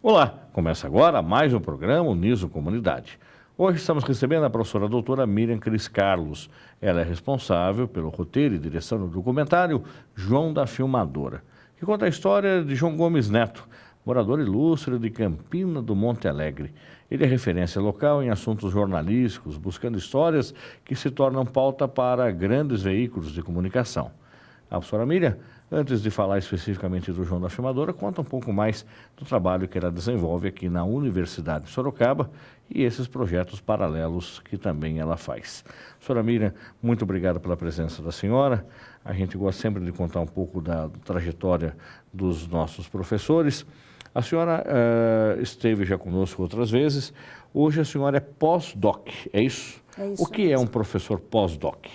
Olá, começa agora mais um programa Uniso Comunidade. Hoje estamos recebendo a professora doutora Miriam Cris Carlos. Ela é responsável pelo roteiro e direção do documentário João da Filmadora, que conta a história de João Gomes Neto, morador ilustre de Campina do Monte Alegre. Ele é referência local em assuntos jornalísticos, buscando histórias que se tornam pauta para grandes veículos de comunicação. A professora Miriam, antes de falar especificamente do João da Filmadora, conta um pouco mais do trabalho que ela desenvolve aqui na Universidade de Sorocaba e esses projetos paralelos que também ela faz. Professora Miriam, muito obrigado pela presença da senhora. A gente gosta sempre de contar um pouco da trajetória dos nossos professores. A senhora esteve já conosco outras vezes. Hoje a senhora é pós-doc, é isso? É isso. O que é um professor pós-doc?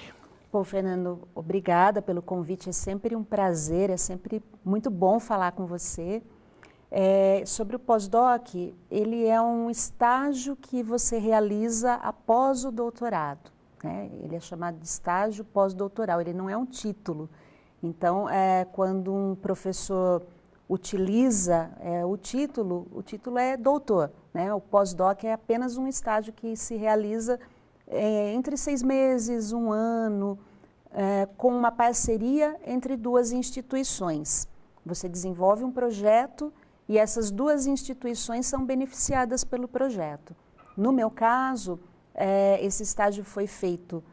Bom, Fernando, obrigada pelo convite. É sempre um prazer, é sempre muito bom falar com você. Sobre o pós-doc, ele é um estágio que você realiza após o doutorado, né? Ele é chamado de estágio pós-doutoral, ele não é um título. Então, quando um professor utiliza o título é doutor, né? O pós-doc é apenas um estágio que se realiza entre 6 meses, 1 ano, com uma parceria entre 2 instituições. Você desenvolve um projeto e essas 2 instituições são beneficiadas pelo projeto. No meu caso, esse estágio foi feito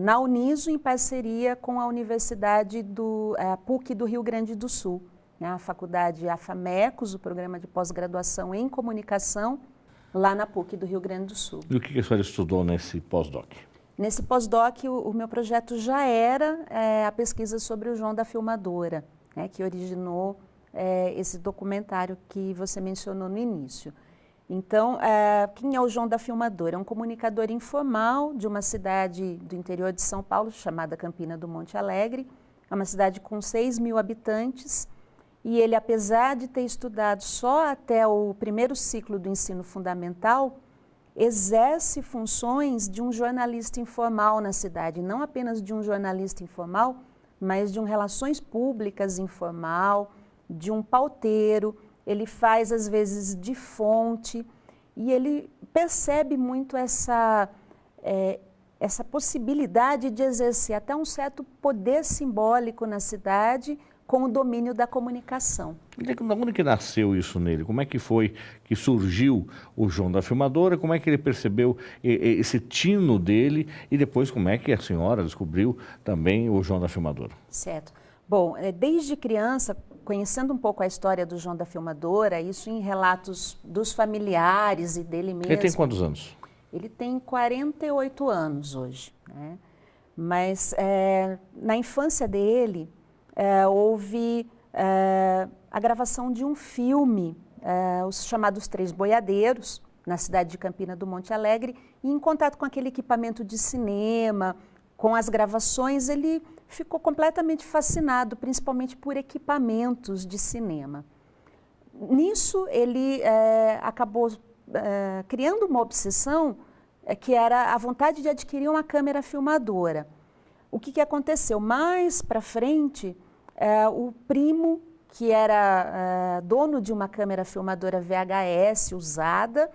na Uniso em parceria com a Universidade PUC do Rio Grande do Sul, né? A faculdade AFAMECOS, o programa de pós-graduação em comunicação, lá na PUC do Rio Grande do Sul. E o que a senhora estudou nesse pós-doc? Nesse pós-doc, o meu projeto já era a pesquisa sobre o João da Filmadora, né, que originou esse documentário que você mencionou no início. Então, quem é o João da Filmadora? É um comunicador informal de uma cidade do interior de São Paulo, chamada Campina do Monte Alegre. É uma cidade com 6 mil habitantes. E ele, apesar de ter estudado só até o primeiro ciclo do ensino fundamental, exerce funções de um jornalista informal na cidade, não apenas de um jornalista informal, mas de um relações públicas informal, de um pauteiro. Ele faz, às vezes, de fonte, e ele percebe muito essa possibilidade de exercer até um certo poder simbólico na cidade, com o domínio da comunicação. Onde que nasceu isso nele? Como é que foi que surgiu o João da Filmadora? Como é que ele percebeu esse tino dele? E depois como é que a senhora descobriu também o João da Filmadora? Certo. Bom, desde criança, conhecendo um pouco a história do João da Filmadora, isso em relatos dos familiares e dele mesmo. Ele tem quantos anos? Ele tem 48 anos hoje, né? Mas na infância dele, houve a gravação de um filme, os chamados Três Boiadeiros, na cidade de Campina do Monte Alegre, e em contato com aquele equipamento de cinema, com as gravações, ele ficou completamente fascinado, principalmente por equipamentos de cinema. Nisso, ele acabou criando uma obsessão que era a vontade de adquirir uma câmera filmadora. O que aconteceu? Mais para frente, o primo, que era dono de uma câmera filmadora VHS usada,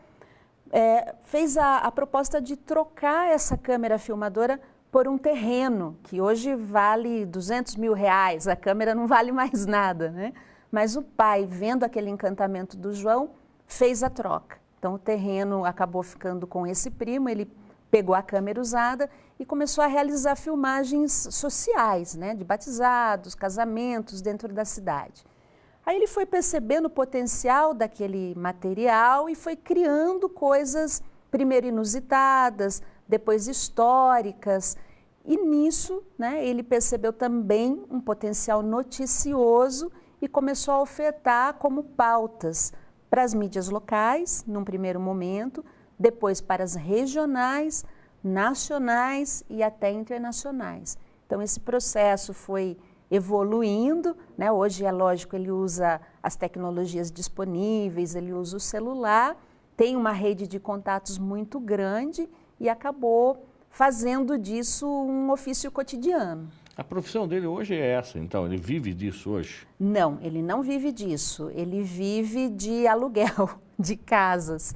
fez a proposta de trocar essa câmera filmadora por um terreno, que hoje vale R$200 mil. A câmera não vale mais nada, né? Mas o pai, vendo aquele encantamento do João, fez a troca. Então o terreno acabou ficando com esse primo, ele pegou a câmera usada e começou a realizar filmagens sociais, né, de batizados, casamentos dentro da cidade. Aí ele foi percebendo o potencial daquele material e foi criando coisas primeiro inusitadas, depois históricas. E nisso, né, ele percebeu também um potencial noticioso e começou a ofertar como pautas para as mídias locais, num primeiro momento, depois para as regionais, nacionais e até internacionais. Então, esse processo foi evoluindo, né? Hoje, é lógico, ele usa as tecnologias disponíveis, ele usa o celular, tem uma rede de contatos muito grande e acabou fazendo disso um ofício cotidiano. A profissão dele hoje é essa, então, ele vive disso hoje? Não, ele não vive disso, ele vive de aluguel, de casas.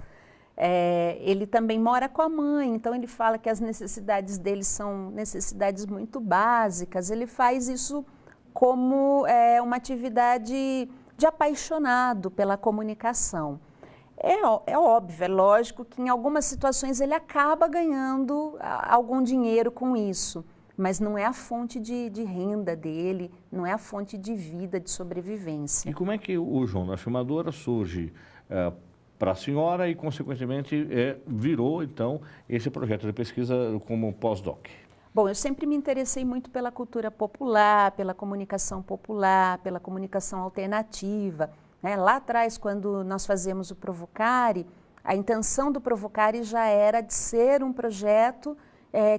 Ele também mora com a mãe, então ele fala que as necessidades dele são necessidades muito básicas. Ele faz isso como uma atividade de apaixonado pela comunicação. É óbvio, é lógico que em algumas situações ele acaba ganhando algum dinheiro com isso, mas não é a fonte de renda dele, não é a fonte de vida, de sobrevivência. E como é que o João da Filmadora surge para a senhora e, consequentemente, virou, então, esse projeto de pesquisa como pós-doc? Bom, eu sempre me interessei muito pela cultura popular, pela comunicação alternativa. Né? Lá atrás, quando nós fazemos o Provocare, a intenção do Provocare já era de ser um projeto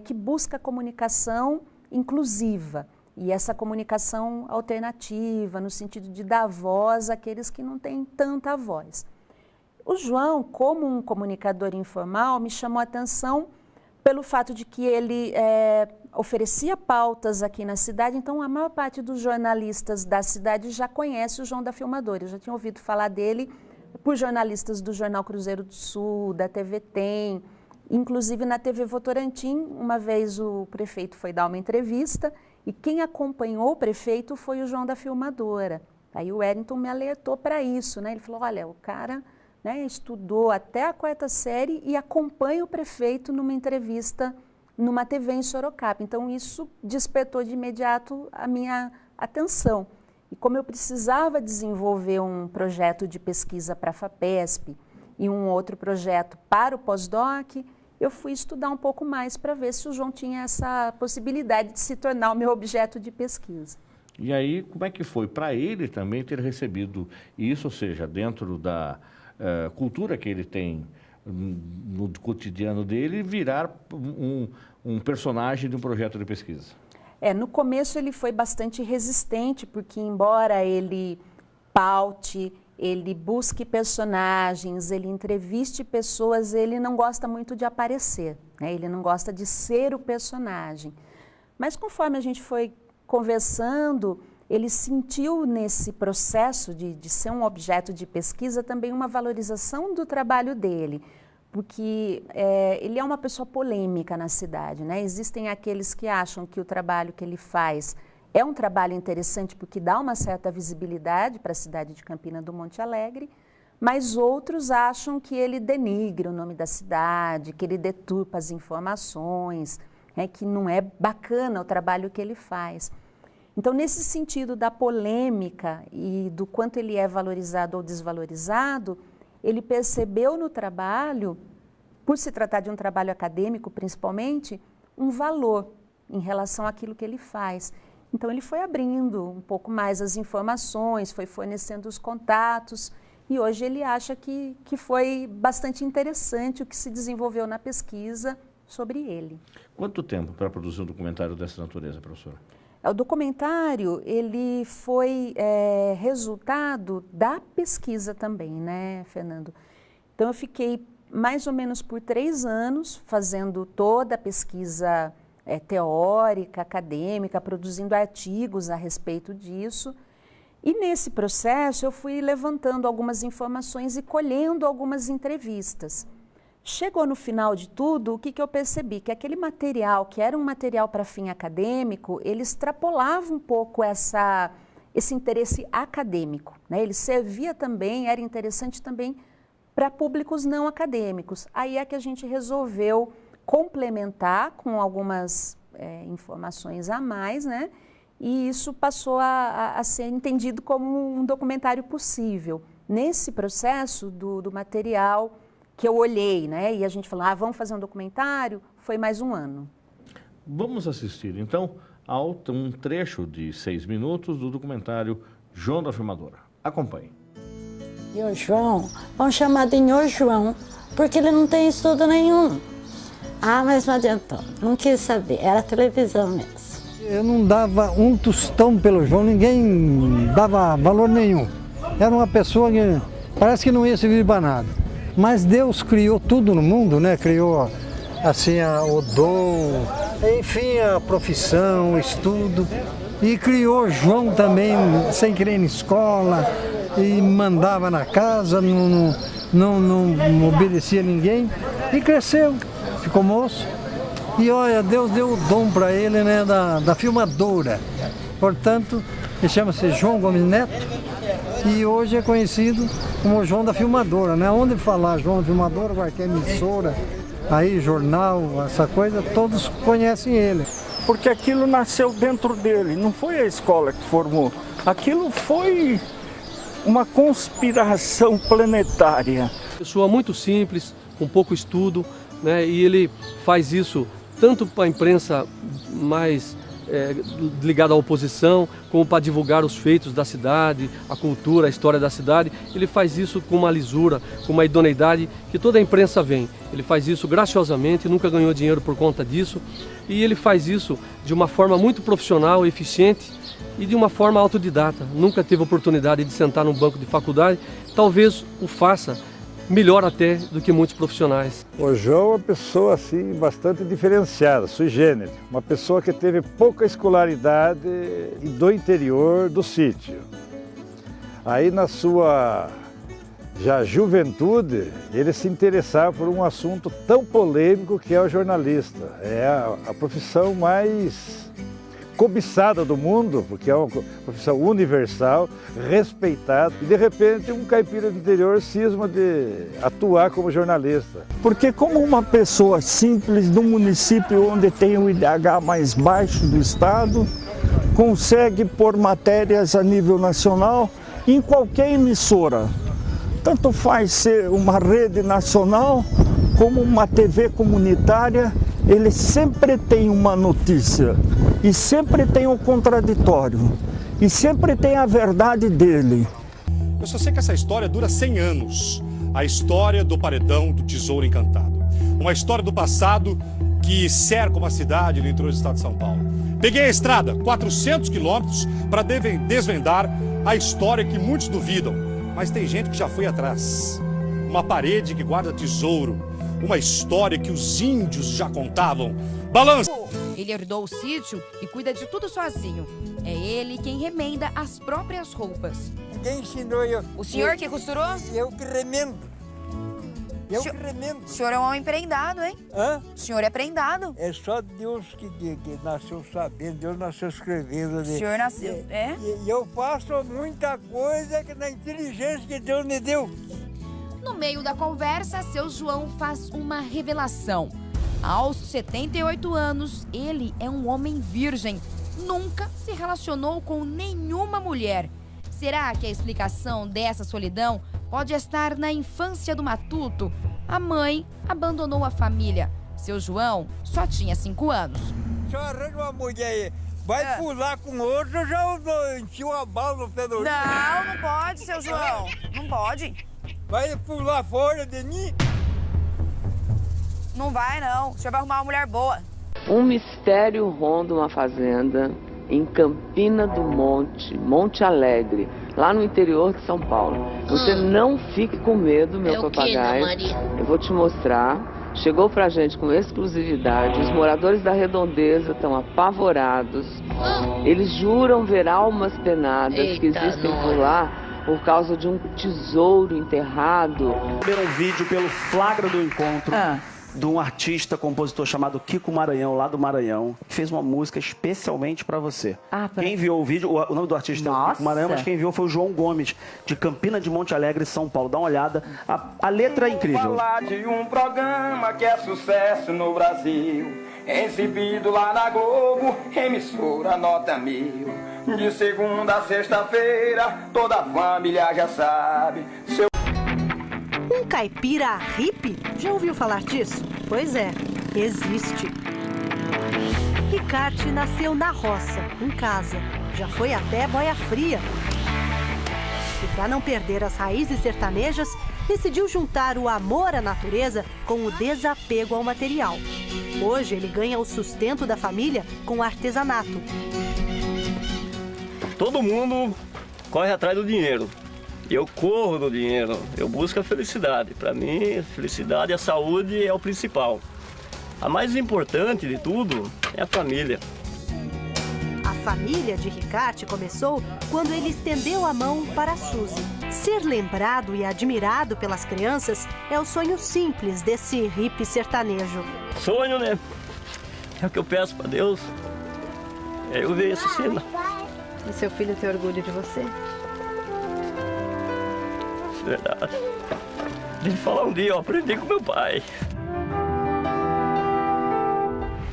que busca comunicação inclusiva. E essa comunicação alternativa, no sentido de dar voz àqueles que não têm tanta voz. O João, como um comunicador informal, me chamou a atenção pelo fato de que ele oferecia pautas aqui na cidade, então a maior parte dos jornalistas da cidade já conhece o João da Filmadora. Eu já tinha ouvido falar dele por jornalistas do Jornal Cruzeiro do Sul, da TV Tem, inclusive na TV Votorantim. Uma vez o prefeito foi dar uma entrevista e quem acompanhou o prefeito foi o João da Filmadora. Aí o Wellington me alertou para isso, né? Ele falou, olha, o cara estudou até a 4ª série e acompanha o prefeito numa entrevista numa TV em Sorocaba. Então isso despertou de imediato a minha atenção. E como eu precisava desenvolver um projeto de pesquisa para a FAPESP e um outro projeto para o pós-doc, eu fui estudar um pouco mais para ver se o João tinha essa possibilidade de se tornar o meu objeto de pesquisa. E aí, como é que foi para ele também ter recebido isso, ou seja, dentro da cultura que ele tem no cotidiano dele, virar um personagem de um projeto de pesquisa? No começo ele foi bastante resistente, porque embora ele paute, ele busque personagens, ele entreviste pessoas, ele não gosta muito de aparecer, né? Ele não gosta de ser o personagem. Mas conforme a gente foi conversando, ele sentiu nesse processo de ser um objeto de pesquisa também uma valorização do trabalho dele, porque ele é uma pessoa polêmica na cidade, né? Existem aqueles que acham que o trabalho que ele faz é um trabalho interessante porque dá uma certa visibilidade para a cidade de Campina do Monte Alegre, mas outros acham que ele denigre o nome da cidade, que ele deturpa as informações, que não é bacana o trabalho que ele faz. Então, nesse sentido da polêmica e do quanto ele é valorizado ou desvalorizado, ele percebeu no trabalho, por se tratar de um trabalho acadêmico principalmente, um valor em relação àquilo que ele faz. Então, ele foi abrindo um pouco mais as informações, foi fornecendo os contatos e hoje ele acha que foi bastante interessante o que se desenvolveu na pesquisa sobre ele. Quanto tempo para produzir um documentário dessa natureza, professora? O documentário, ele foi resultado da pesquisa também, né, Fernando? Então, eu fiquei mais ou menos por 3 anos fazendo toda a pesquisa teórica, acadêmica, produzindo artigos a respeito disso. E nesse processo, eu fui levantando algumas informações e colhendo algumas entrevistas. Chegou no final de tudo, o que eu percebi? Que aquele material, que era um material para fim acadêmico, ele extrapolava um pouco esse interesse acadêmico, né? Ele servia também, era interessante também para públicos não acadêmicos. Aí é que a gente resolveu complementar com algumas informações a mais, né? E isso passou a ser entendido como um documentário possível. Nesse processo do material que eu olhei, né? E a gente falou, vamos fazer um documentário, foi mais um ano. Vamos assistir, então, a um trecho de 6 minutos do documentário João da Filmadora. Acompanhe. E o João, vamos chamar de Nhô João, porque ele não tem estudo nenhum. Mas não adiantou, não quis saber, era televisão mesmo. Eu não dava um tostão pelo João, ninguém dava valor nenhum. Era uma pessoa que parece que não ia servir para nada. Mas Deus criou tudo no mundo, né? Criou assim o dom, enfim, a profissão, o estudo. E criou João também, sem querer em escola, e mandava na casa, não obedecia a ninguém. E cresceu, ficou moço. E olha, Deus deu o dom para ele, né, da filmadora. Portanto, ele chama-se João Gomes Neto e hoje é conhecido como João da Filmadora, né? Onde falar João da Filmadora, qualquer emissora, aí jornal, essa coisa, todos conhecem ele. Porque aquilo nasceu dentro dele, não foi a escola que formou. Aquilo foi uma conspiração planetária. Pessoa muito simples, com pouco estudo, né? E ele faz isso tanto para a imprensa mais ligada à oposição, como para divulgar os feitos da cidade, a cultura, a história da cidade. Ele faz isso com uma lisura, com uma idoneidade que toda a imprensa vem. Ele faz isso graciosamente, nunca ganhou dinheiro por conta disso. E ele faz isso de uma forma muito profissional, eficiente e de uma forma autodidata. Nunca teve oportunidade de sentar num banco de faculdade. Talvez o faça melhor até do que muitos profissionais. O João é uma pessoa assim, bastante diferenciada, sui generis. Uma pessoa que teve pouca escolaridade e do interior do sítio. Aí na sua já juventude, ele se interessava por um assunto tão polêmico que é o jornalista. É a profissão mais cobiçada do mundo, porque é uma profissão universal, respeitada, e de repente um caipira do interior cisma de atuar como jornalista. Porque como uma pessoa simples de um município onde tem o IDH mais baixo do estado, consegue pôr matérias a nível nacional em qualquer emissora. Tanto faz ser uma rede nacional como uma TV comunitária, ele sempre tem uma notícia. E sempre tem um contraditório, e sempre tem a verdade dele. Eu só sei que essa história dura 100 anos. A história do paredão do Tesouro Encantado. Uma história do passado que cerca uma cidade no interior do estado de São Paulo. Peguei a estrada, 400 quilômetros, para desvendar a história que muitos duvidam. Mas tem gente que já foi atrás. Uma parede que guarda tesouro. Uma história que os índios já contavam. Balança! Ele herdou o sítio e cuida de tudo sozinho. É ele quem remenda as próprias roupas. Quem ensinou eu? O senhor que costurou? Eu que remendo. Eu que remendo. O senhor é um homem prendado, hein? Hã? O senhor é prendado. É só Deus que nasceu sabendo, Deus nasceu escrevendo. O senhor nasceu, é? E eu faço muita coisa que na inteligência que Deus me deu. No meio da conversa, seu João faz uma revelação. Aos 78 anos, ele é um homem virgem. Nunca se relacionou com nenhuma mulher. Será que a explicação dessa solidão pode estar na infância do matuto? A mãe abandonou a família. Seu João só tinha 5 anos. Se eu arranjo uma mulher aí, vai pular com outro, eu já enchi uma bala no pé do rio. Não pode, seu João. Não pode. Vai pular fora de mim? Não vai, não. O senhor vai arrumar uma mulher boa. Um mistério ronda uma fazenda em Campina do Monte, Monte Alegre, lá no interior de São Paulo. Você não fique com medo, meu papagaio. Eu vou te mostrar. Chegou pra gente com exclusividade. Os moradores da redondeza estão apavorados. Eles juram ver almas penadas que existem por lá por causa de um tesouro enterrado. Um vídeo pelo flagra do encontro de um artista, compositor chamado Kiko Maranhão, lá do Maranhão, que fez uma música especialmente para você. Quem enviou o vídeo, o nome do artista é Kiko Maranhão, mas quem enviou foi o João Gomes, de Campina de Monte Alegre, São Paulo. Dá uma olhada, a letra é incrível. Vou falar de um programa que é sucesso no Brasil, exibido lá na Globo, emissora nota 1000. De segunda a sexta-feira, toda a família já sabe. Um caipira hippie? Já ouviu falar disso? Pois é, existe. Ricarte nasceu na roça, em casa. Já foi até Boia Fria. E para não perder as raízes sertanejas, decidiu juntar o amor à natureza com o desapego ao material. Hoje ele ganha o sustento da família com o artesanato. Todo mundo corre atrás do dinheiro. Eu corro do dinheiro, eu busco a felicidade. Para mim, a felicidade e a saúde é o principal. A mais importante de tudo é a família. A família de Ricarte começou quando ele estendeu a mão para a Suzy. Ser lembrado e admirado pelas crianças é o sonho simples desse hippie sertanejo. Sonho, né? É o que eu peço para Deus. É eu ver essa cena. E seu filho tem orgulho de você? Verdade. Ele falar um dia, eu aprendi com meu pai.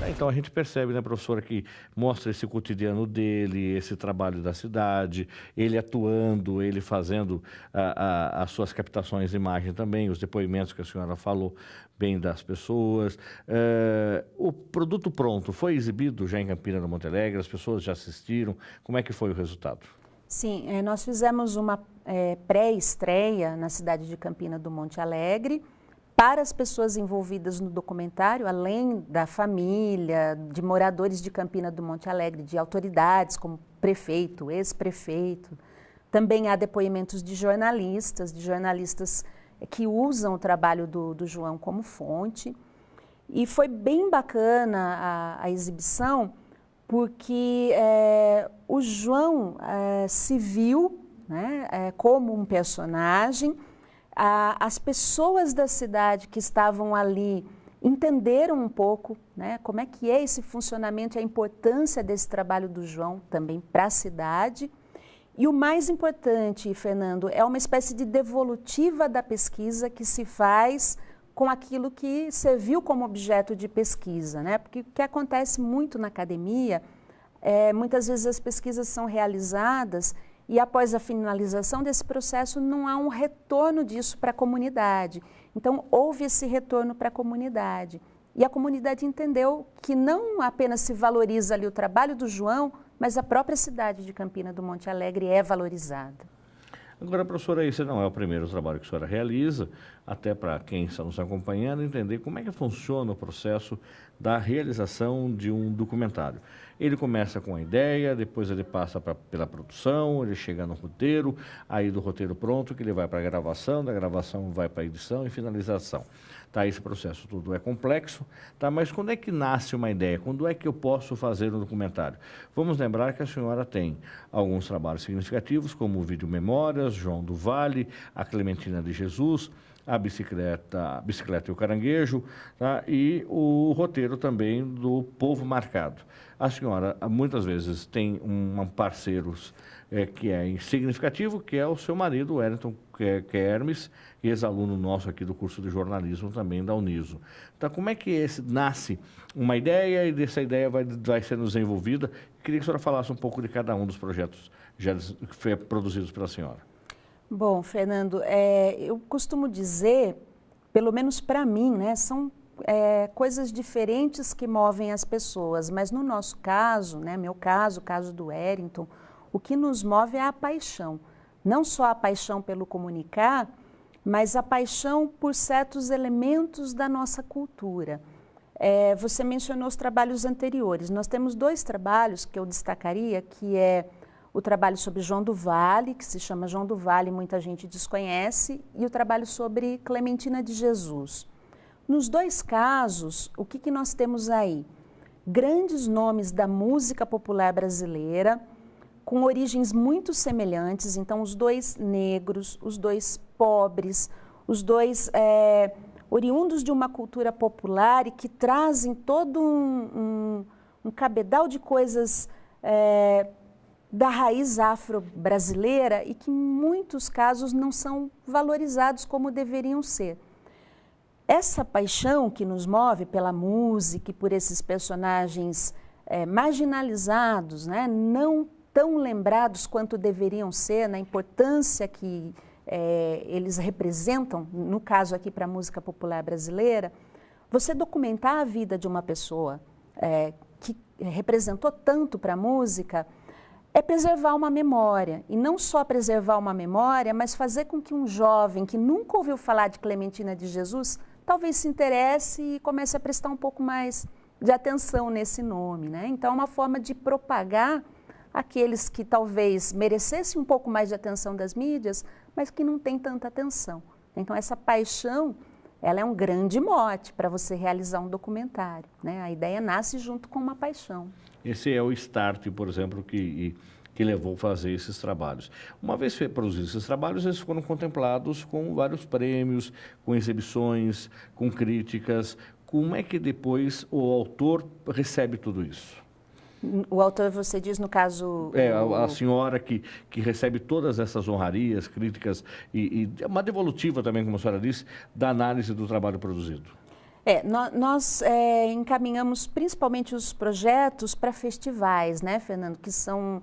Então a gente percebe, né, professora, que mostra esse cotidiano dele, esse trabalho da cidade, ele atuando, ele fazendo as suas captações de imagem também, os depoimentos que a senhora falou bem das pessoas. O produto pronto foi exibido já em Campina do Monte Alegre, as pessoas já assistiram, como é que foi o resultado? Sim, nós fizemos uma pré-estreia na cidade de Campina do Monte Alegre, para as pessoas envolvidas no documentário, além da família, de moradores de Campina do Monte Alegre, de autoridades como prefeito, ex-prefeito. Também há depoimentos de jornalistas que usam o trabalho do João como fonte. E foi bem bacana a exibição, porque o João se viu, né, como um personagem. As pessoas da cidade que estavam ali entenderam um pouco, né, como é que é esse funcionamento e a importância desse trabalho do João também para a cidade. E o mais importante, Fernando, é uma espécie de devolutiva da pesquisa que se faz com aquilo que serviu como objeto de pesquisa, né? Porque o que acontece muito na academia, muitas vezes as pesquisas são realizadas e após a finalização desse processo não há um retorno disso para a comunidade. Então, houve esse retorno para a comunidade. E a comunidade entendeu que não apenas se valoriza ali o trabalho do João, mas a própria cidade de Campina do Monte Alegre é valorizada. Agora, professora, esse não é o primeiro trabalho que a senhora realiza, até para quem está nos acompanhando entender como é que funciona o processo da realização de um documentário. Ele começa com a ideia, depois ele passa pela produção, ele chega no roteiro, aí do roteiro pronto que ele vai para a gravação, da gravação vai para a edição e finalização. Tá, esse processo tudo é complexo, tá? Mas quando é que nasce uma ideia? Quando é que eu posso fazer um documentário? Vamos lembrar que a senhora tem alguns trabalhos significativos, como o Vídeo Memórias, João do Vale, a Clementina de Jesus, a bicicleta e o caranguejo, tá? E o roteiro também do Povo Marcado. A senhora muitas vezes tem um parceiro que é significativo, que é o seu marido, Wellington Hermes, ex-aluno nosso aqui do curso de jornalismo também da Uniso. Então, como é que nasce uma ideia e dessa ideia vai sendo desenvolvida? Queria que a senhora falasse um pouco de cada um dos projetos já produzidos pela senhora. Bom, Fernando, eu costumo dizer, pelo menos para mim, né, são coisas diferentes que movem as pessoas, mas no nosso caso, né, meu caso, o caso do Wellington, o que nos move é a paixão. Não só a paixão pelo comunicar, mas a paixão por certos elementos da nossa cultura. Você mencionou os trabalhos anteriores. Nós temos 2 trabalhos que eu destacaria, que é o trabalho sobre João do Vale, que se chama João do Vale, muita gente desconhece, e o trabalho sobre Clementina de Jesus. Nos 2 casos, o que nós temos aí? Grandes nomes da música popular brasileira, com origens muito semelhantes, então os 2 negros, os 2 pobres, os 2 oriundos de uma cultura popular e que trazem todo um cabedal de coisas da raiz afro-brasileira e que em muitos casos não são valorizados como deveriam ser. Essa paixão que nos move pela música e por esses personagens marginalizados, né, não tão lembrados quanto deveriam ser, na importância que eles representam, no caso aqui para a música popular brasileira, você documentar a vida de uma pessoa que representou tanto para a música, é preservar uma memória, e não só preservar uma memória, mas fazer com que um jovem que nunca ouviu falar de Clementina de Jesus, talvez se interesse e comece a prestar um pouco mais de atenção nesse nome, né? Então é uma forma de propagar aqueles que talvez merecessem um pouco mais de atenção das mídias, mas que não têm tanta atenção. Então essa paixão ela é um grande mote para você realizar um documentário, né? A ideia nasce junto com uma paixão. Esse é o start, por exemplo, que levou a fazer esses trabalhos. Uma vez produzidos esses trabalhos, eles foram contemplados com vários prêmios, com exibições, com críticas. Como é que depois o autor recebe tudo isso? O autor, você diz, no caso... A senhora que recebe todas essas honrarias, críticas e uma devolutiva também, como a senhora disse, da análise do trabalho produzido. Nós encaminhamos principalmente os projetos para festivais, né, Fernando, que são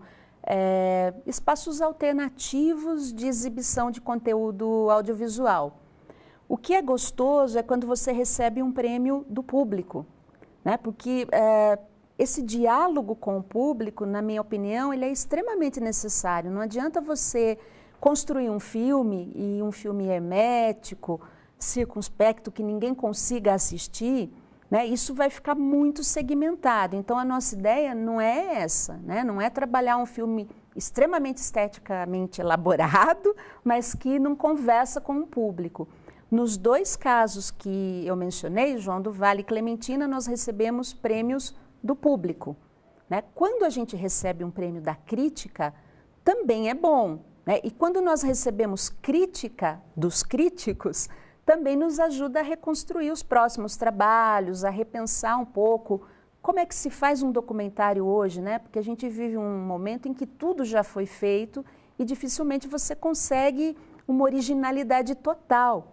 espaços alternativos de exibição de conteúdo audiovisual. O que é gostoso é quando você recebe um prêmio do público, né, porque... esse diálogo com o público, na minha opinião, ele é extremamente necessário. Não adianta você construir um filme, e um filme hermético, circunspecto, que ninguém consiga assistir, né? Isso vai ficar muito segmentado. Então, a nossa ideia não é essa, né? Não é trabalhar um filme extremamente esteticamente elaborado, mas que não conversa com o público. Nos dois casos que eu mencionei, João do Vale e Clementina, nós recebemos prêmios do público, né? Quando a gente recebe um prêmio da crítica, também é bom, né? E quando nós recebemos crítica dos críticos, também nos ajuda a reconstruir os próximos trabalhos, a repensar um pouco como é que se faz um documentário hoje, né? Porque a gente vive um momento em que tudo já foi feito e dificilmente você consegue uma originalidade total.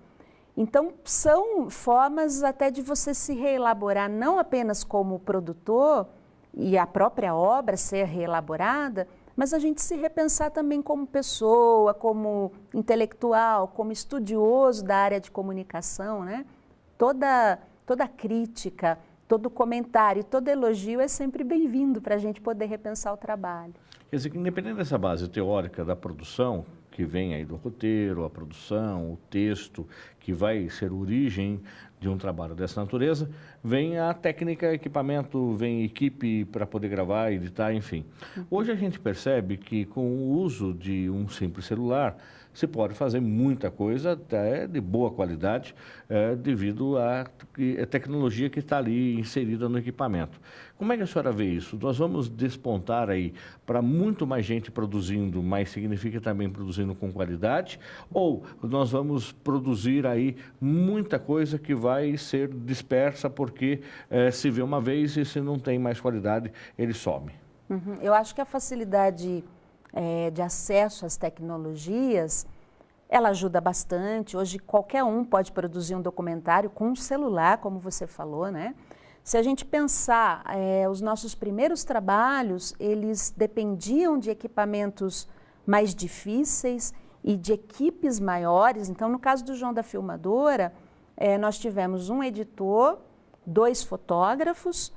Então, são formas até de você se reelaborar, não apenas como produtor e a própria obra ser reelaborada, mas a gente se repensar também como pessoa, como intelectual, como estudioso da área de comunicação, né? Toda crítica, todo comentário, todo elogio é sempre bem-vindo para a gente poder repensar o trabalho. Quer dizer, que independente dessa base teórica da produção, que vem aí do roteiro, a produção, o texto, que vai ser origem de um trabalho dessa natureza, vem a técnica, equipamento, vem equipe para poder gravar, editar, enfim. Hoje a gente percebe que com o uso de um simples celular, se pode fazer muita coisa, até de boa qualidade, devido à tecnologia que está ali inserida no equipamento. Como é que a senhora vê isso? Nós vamos despontar aí para muito mais gente produzindo, mas significa também produzindo com qualidade? Ou nós vamos produzir aí muita coisa que vai ser dispersa porque se vê uma vez e se não tem mais qualidade, ele some? Eu acho que a facilidade de acesso às tecnologias, ela ajuda bastante. Hoje qualquer um pode produzir um documentário com um celular, como você falou, né? Se a gente pensar, os nossos primeiros trabalhos, eles dependiam de equipamentos mais difíceis e de equipes maiores. Então, no caso do João da Filmadora, nós tivemos um editor, 2 fotógrafos,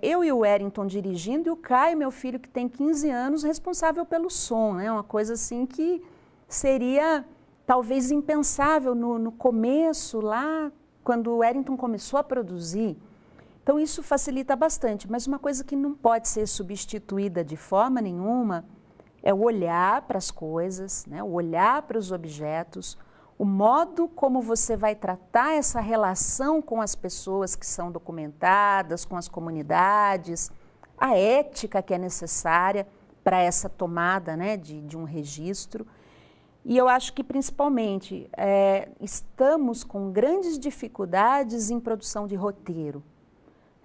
eu e o Wellington dirigindo, e o Caio, meu filho, que tem 15 anos, responsável pelo som, né? Uma coisa assim que seria talvez impensável no começo, lá, quando o Wellington começou a produzir. Então, isso facilita bastante, mas uma coisa que não pode ser substituída de forma nenhuma é o olhar para as coisas, né? O olhar para os objetos, o modo como você vai tratar essa relação com as pessoas que são documentadas, com as comunidades, a ética que é necessária para essa tomada, né, de um registro. E eu acho que, principalmente, estamos com grandes dificuldades em produção de roteiro.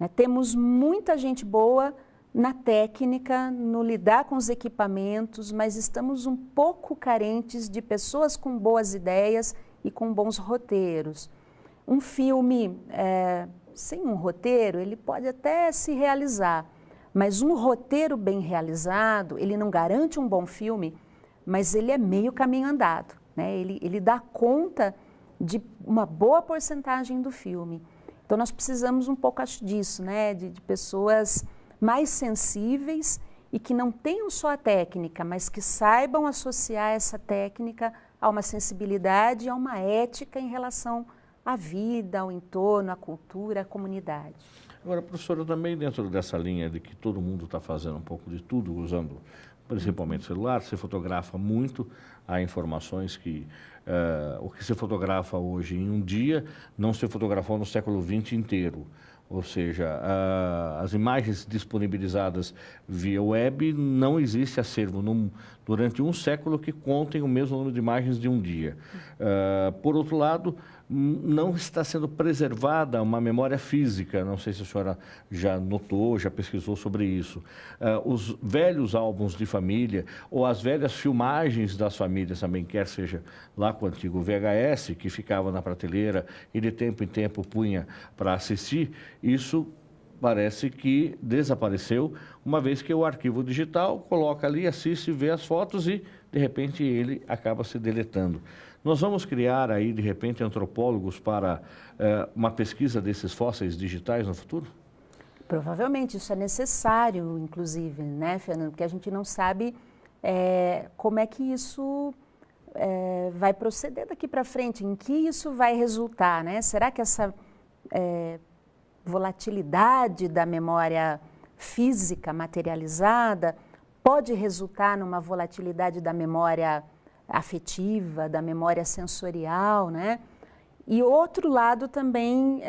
Né? Temos muita gente boa na técnica, no lidar com os equipamentos, mas estamos um pouco carentes de pessoas com boas ideias e com bons roteiros. Um filme sem um roteiro, ele pode até se realizar, mas um roteiro bem realizado, ele não garante um bom filme, mas ele é meio caminho andado, né? Ele dá conta de uma boa porcentagem do filme. Então, nós precisamos um pouco disso, né? De pessoas mais sensíveis e que não tenham só a técnica, mas que saibam associar essa técnica a uma sensibilidade e a uma ética em relação à vida, ao entorno, à cultura, à comunidade. Agora, professora, também dentro dessa linha de que todo mundo está fazendo um pouco de tudo, usando principalmente o celular, se fotografa muito, há informações que o que se fotografa hoje em um dia não se fotografou no século XX inteiro. Ou seja, as imagens disponibilizadas via web, não existe acervo durante um século que contem o mesmo número de imagens de um dia. Por outro lado, não está sendo preservada uma memória física, não sei se a senhora já notou, já pesquisou sobre isso. Os velhos álbuns de família ou as velhas filmagens das famílias também, quer seja lá com o antigo VHS, que ficava na prateleira e de tempo em tempo punha para assistir, isso parece que desapareceu, uma vez que o arquivo digital coloca ali, assiste, vê as fotos e, de repente, ele acaba se deletando. Nós vamos criar aí, de repente, antropólogos para uma pesquisa desses fósseis digitais no futuro? Provavelmente, isso é necessário, inclusive, né, Fernando? Porque a gente não sabe como é que isso vai proceder daqui para frente, em que isso vai resultar, né? Será que essa volatilidade da memória física materializada pode resultar numa volatilidade da memória afetiva, da memória sensorial, né? E outro lado também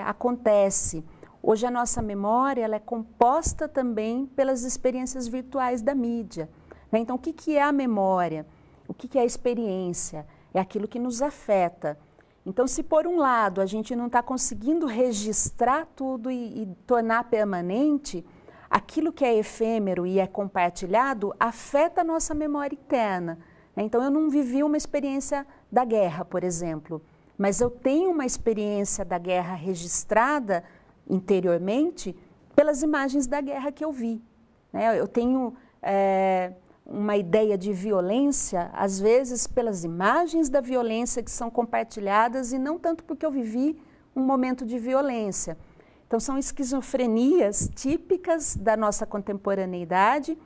acontece. Hoje a nossa memória ela é composta também pelas experiências virtuais da mídia, né? Então, o que é a memória? O que é a experiência? É aquilo que nos afeta. Então, se por um lado a gente não está conseguindo registrar tudo e tornar permanente, aquilo que é efêmero e é compartilhado afeta a nossa memória interna. Então, eu não vivi uma experiência da guerra, por exemplo, mas eu tenho uma experiência da guerra registrada interiormente pelas imagens da guerra que eu vi, né? Eu tenho uma ideia de violência, às vezes pelas imagens da violência que são compartilhadas e não tanto porque eu vivi um momento de violência. Então, são esquizofrenias típicas da nossa contemporaneidade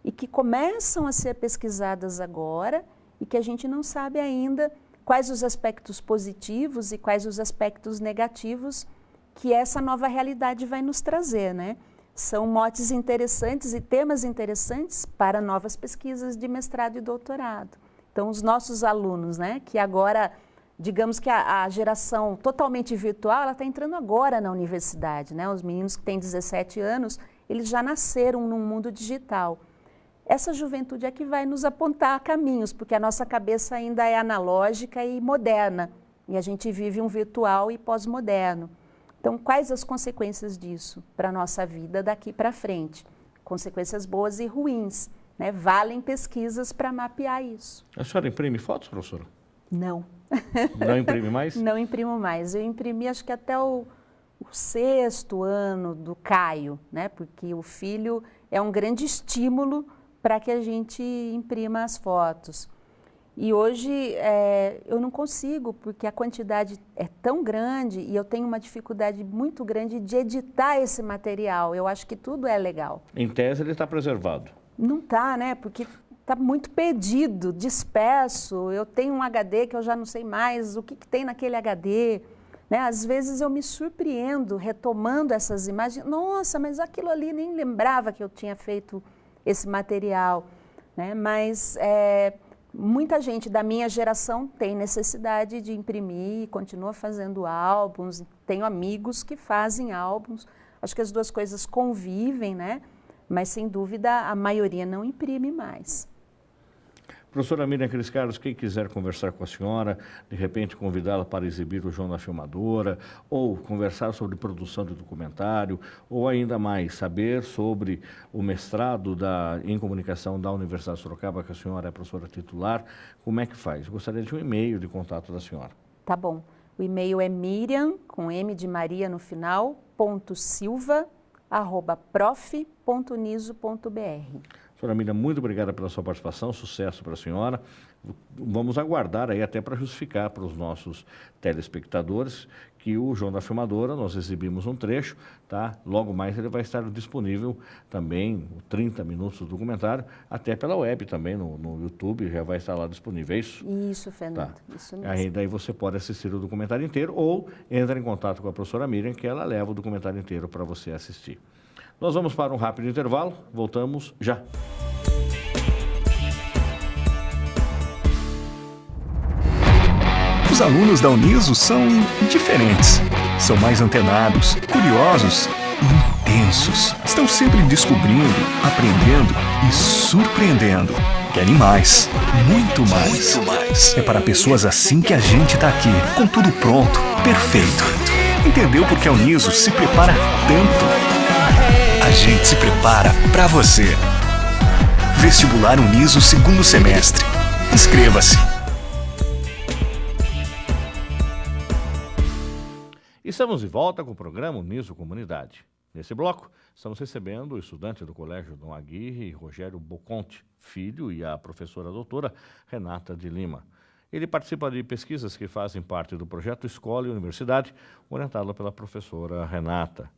e que começam a ser pesquisadas agora e que a gente não sabe ainda quais os aspectos positivos e quais os aspectos negativos que essa nova realidade vai nos trazer, né? São motes interessantes e temas interessantes para novas pesquisas de mestrado e doutorado. Então, os nossos alunos, né, que agora, digamos que a geração totalmente virtual, ela está entrando agora na universidade, né? Os meninos que têm 17 anos, eles já nasceram num mundo digital. Essa juventude é que vai nos apontar caminhos, porque a nossa cabeça ainda é analógica e moderna, e a gente vive um virtual e pós-moderno. Então, quais as consequências disso para a nossa vida daqui para frente? Consequências boas e ruins, né? Valem pesquisas para mapear isso. A senhora imprime fotos, professora? Não. Não imprime mais? Não imprimo mais. Eu imprimi acho que até o 6º ano do Caio, né? Porque o filho é um grande estímulo para que a gente imprima as fotos. E hoje eu não consigo, porque a quantidade é tão grande e eu tenho uma dificuldade muito grande de editar esse material. Eu acho que tudo é legal. Em tese, ele está preservado? Não está, né? Porque está muito perdido, disperso. Eu tenho um HD que eu já não sei mais o que tem naquele HD. Né? Às vezes eu me surpreendo retomando essas imagens. Nossa, mas aquilo ali nem lembrava que eu tinha feito esse material. Né? Mas muita gente da minha geração tem necessidade de imprimir, continua fazendo álbuns, tenho amigos que fazem álbuns, acho que as duas coisas convivem, né? Mas sem dúvida a maioria não imprime mais. Professora Miriam Cris Carlos, quem quiser conversar com a senhora, de repente convidá-la para exibir o João da Filmadora, ou conversar sobre produção de documentário, ou ainda mais, saber sobre o mestrado em comunicação da Universidade de Sorocaba, que a senhora é professora titular, como é que faz? Eu gostaria de um e-mail de contato da senhora. Tá bom. O e-mail é Miriam, com M de Maria no final, .silva@prof.niso.br. Senhora Miriam, muito obrigada pela sua participação, sucesso para a senhora. Vamos aguardar aí até para justificar para os nossos telespectadores que o João da Filmadora, nós exibimos um trecho, tá? Logo mais ele vai estar disponível também, 30 minutos do documentário, até pela web também, no YouTube, já vai estar lá disponível, é isso? Isso, Fernando, tá. Isso mesmo. Aí daí você pode assistir o documentário inteiro ou entra em contato com a professora Miriam, que ela leva o documentário inteiro para você assistir. Nós vamos para um rápido intervalo, voltamos já. Os alunos da Uniso são diferentes. São mais antenados, curiosos e intensos. Estão sempre descobrindo, aprendendo e surpreendendo. Querem mais, muito mais. Muito mais. É para pessoas assim que a gente tá aqui, com tudo pronto, perfeito. Entendeu por que a Uniso se prepara tanto? A gente se prepara para você. Vestibular Uniso segundo semestre. Inscreva-se. Estamos de volta com o programa Uniso Comunidade. Nesse bloco, estamos recebendo o estudante do Colégio Dom Aguirre, Rogério Boconte, filho, e a professora doutora Renata de Lima. Ele participa de pesquisas que fazem parte do projeto Escola e Universidade, orientado pela professora Renata.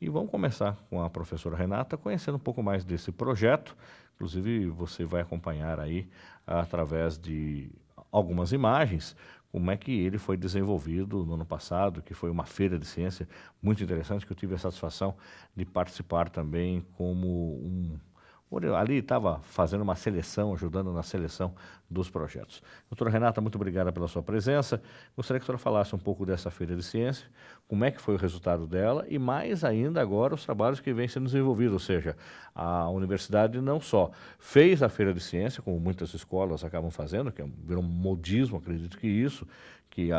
E vamos começar com a professora Renata, conhecendo um pouco mais desse projeto. Inclusive, você vai acompanhar aí, através de algumas imagens, como é que ele foi desenvolvido no ano passado, que foi uma feira de ciência muito interessante, que eu tive a satisfação de participar também como ali estava fazendo uma seleção, ajudando na seleção dos projetos. Doutora Renata, muito obrigada pela sua presença. Gostaria que a senhora falasse um pouco dessa feira de ciência, como é que foi o resultado dela e mais ainda agora os trabalhos que vêm sendo desenvolvidos, ou seja, a universidade não só fez a feira de ciência, como muitas escolas acabam fazendo, que virou um modismo, acredito que isso, que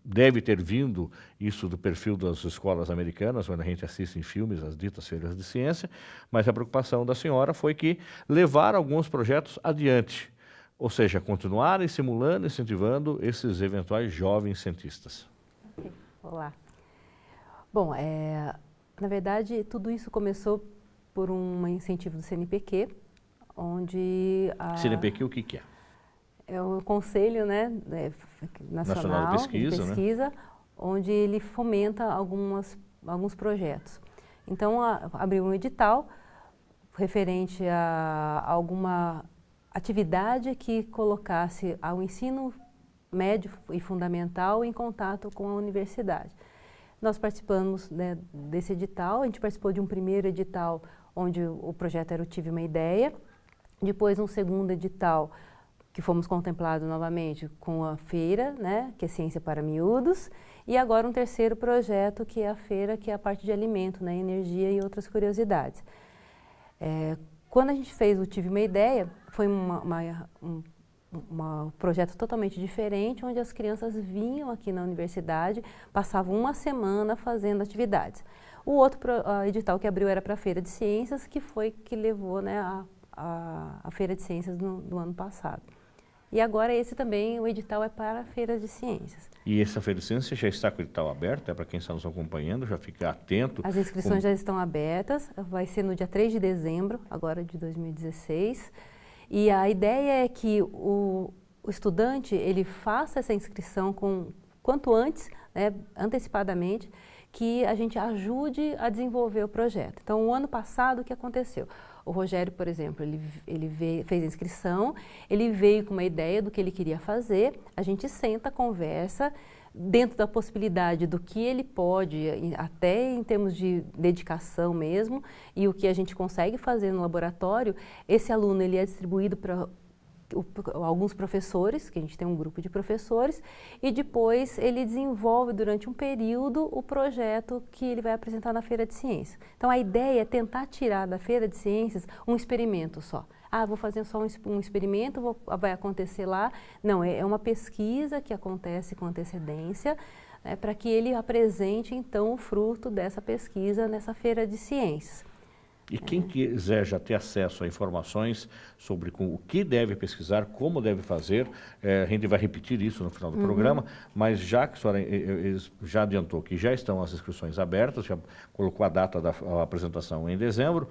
deve ter vindo isso do perfil das escolas americanas, onde a gente assiste em filmes as ditas feiras de ciência, mas a preocupação da senhora foi que levar alguns projetos adiante, ou seja, continuar estimulando, incentivando esses eventuais jovens cientistas. Olá. Bom, na verdade, tudo isso começou por um incentivo do CNPq, onde... CNPq o que é? É o Conselho, né, Nacional de Pesquisa, né? Onde ele fomenta alguns projetos. Então, abriu um edital referente a alguma atividade que colocasse ao ensino médio e fundamental em contato com a universidade. Nós participamos, né, desse edital, a gente participou de um primeiro edital onde o projeto era o Tive uma Ideia, depois um segundo edital que fomos contemplados novamente com a feira, né, que é Ciência para Miúdos, e agora um terceiro projeto que é a feira, que é a parte de alimento, né, energia e outras curiosidades. Quando a gente fez o Tive uma Ideia, foi um projeto totalmente diferente, onde as crianças vinham aqui na universidade, passavam uma semana fazendo atividades. O outro edital que abriu era para a Feira de Ciências, que levou, né, a Feira de Ciências no ano passado. E agora esse também, o edital é para a Feira de Ciências. E essa Feira de Ciências já está com o edital aberto? É para quem está nos acompanhando, já fica atento. As inscrições já estão abertas, vai ser no dia 3 de dezembro, agora de 2016. E a ideia é que o estudante, ele faça essa inscrição quanto antes, né, antecipadamente, que a gente ajude a desenvolver o projeto. Então, o ano passado, o que aconteceu? O Rogério, por exemplo, fez a inscrição, ele veio com uma ideia do que ele queria fazer, a gente senta, conversa, dentro da possibilidade do que ele pode, até em termos de dedicação mesmo, e o que a gente consegue fazer no laboratório, esse aluno ele é distribuído para alguns professores, que a gente tem um grupo de professores, e depois ele desenvolve durante um período o projeto que ele vai apresentar na Feira de Ciências. Então a ideia é tentar tirar da Feira de Ciências um experimento só. Vou fazer só um experimento, vai acontecer lá. Não, é uma pesquisa que acontece com antecedência, né, para que ele apresente então o fruto dessa pesquisa nessa Feira de Ciências. E quem quiser já ter acesso a informações sobre o que deve pesquisar, como deve fazer, a gente vai repetir isso no final do programa, mas já que a senhora já adiantou que já estão as inscrições abertas, já colocou a data da apresentação em dezembro,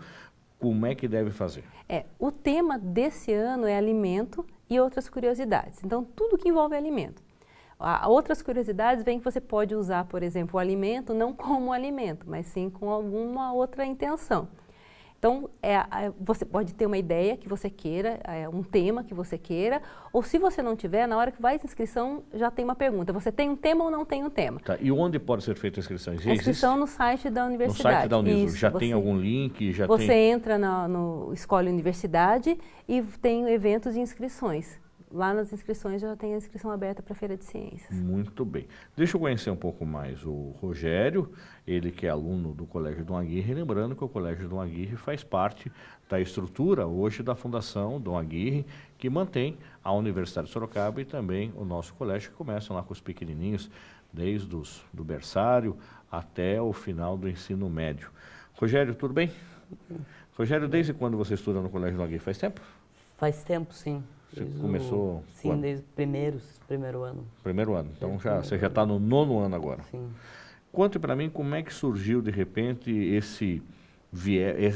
como é que deve fazer? O tema desse ano é alimento e outras curiosidades. Então, tudo que envolve alimento. Outras curiosidades vem que você pode usar, por exemplo, o alimento não como alimento, mas sim com alguma outra intenção. Então, você pode ter uma ideia que você queira, um tema que você queira, ou se você não tiver, na hora que vai a inscrição, já tem uma pergunta. Você tem um tema ou não tem um tema? Tá. E onde pode ser feita a inscrição? A inscrição no site da universidade. No site da Uniso. Já tem algum link? Você entra no Escola Universidade e tem eventos e inscrições. lá nas inscrições já tem a inscrição aberta para a Feira de Ciências. Muito bem. Deixa eu conhecer um pouco mais o Rogério, ele que é aluno do Colégio Dom Aguirre, lembrando que o Colégio Dom Aguirre faz parte da estrutura hoje da Fundação Dom Aguirre, que mantém a Universidade de Sorocaba e também o nosso colégio, que começam lá com os pequenininhos, desde do berçário até o final do ensino médio. Rogério, tudo bem? Rogério, desde quando você estuda no Colégio Dom Aguirre? Faz tempo? Faz tempo, sim. Você começou Sim, quando? desde o primeiro ano. Primeiro ano. Então você já está no 9º ano agora. Sim. Conte para mim como é que surgiu, de repente,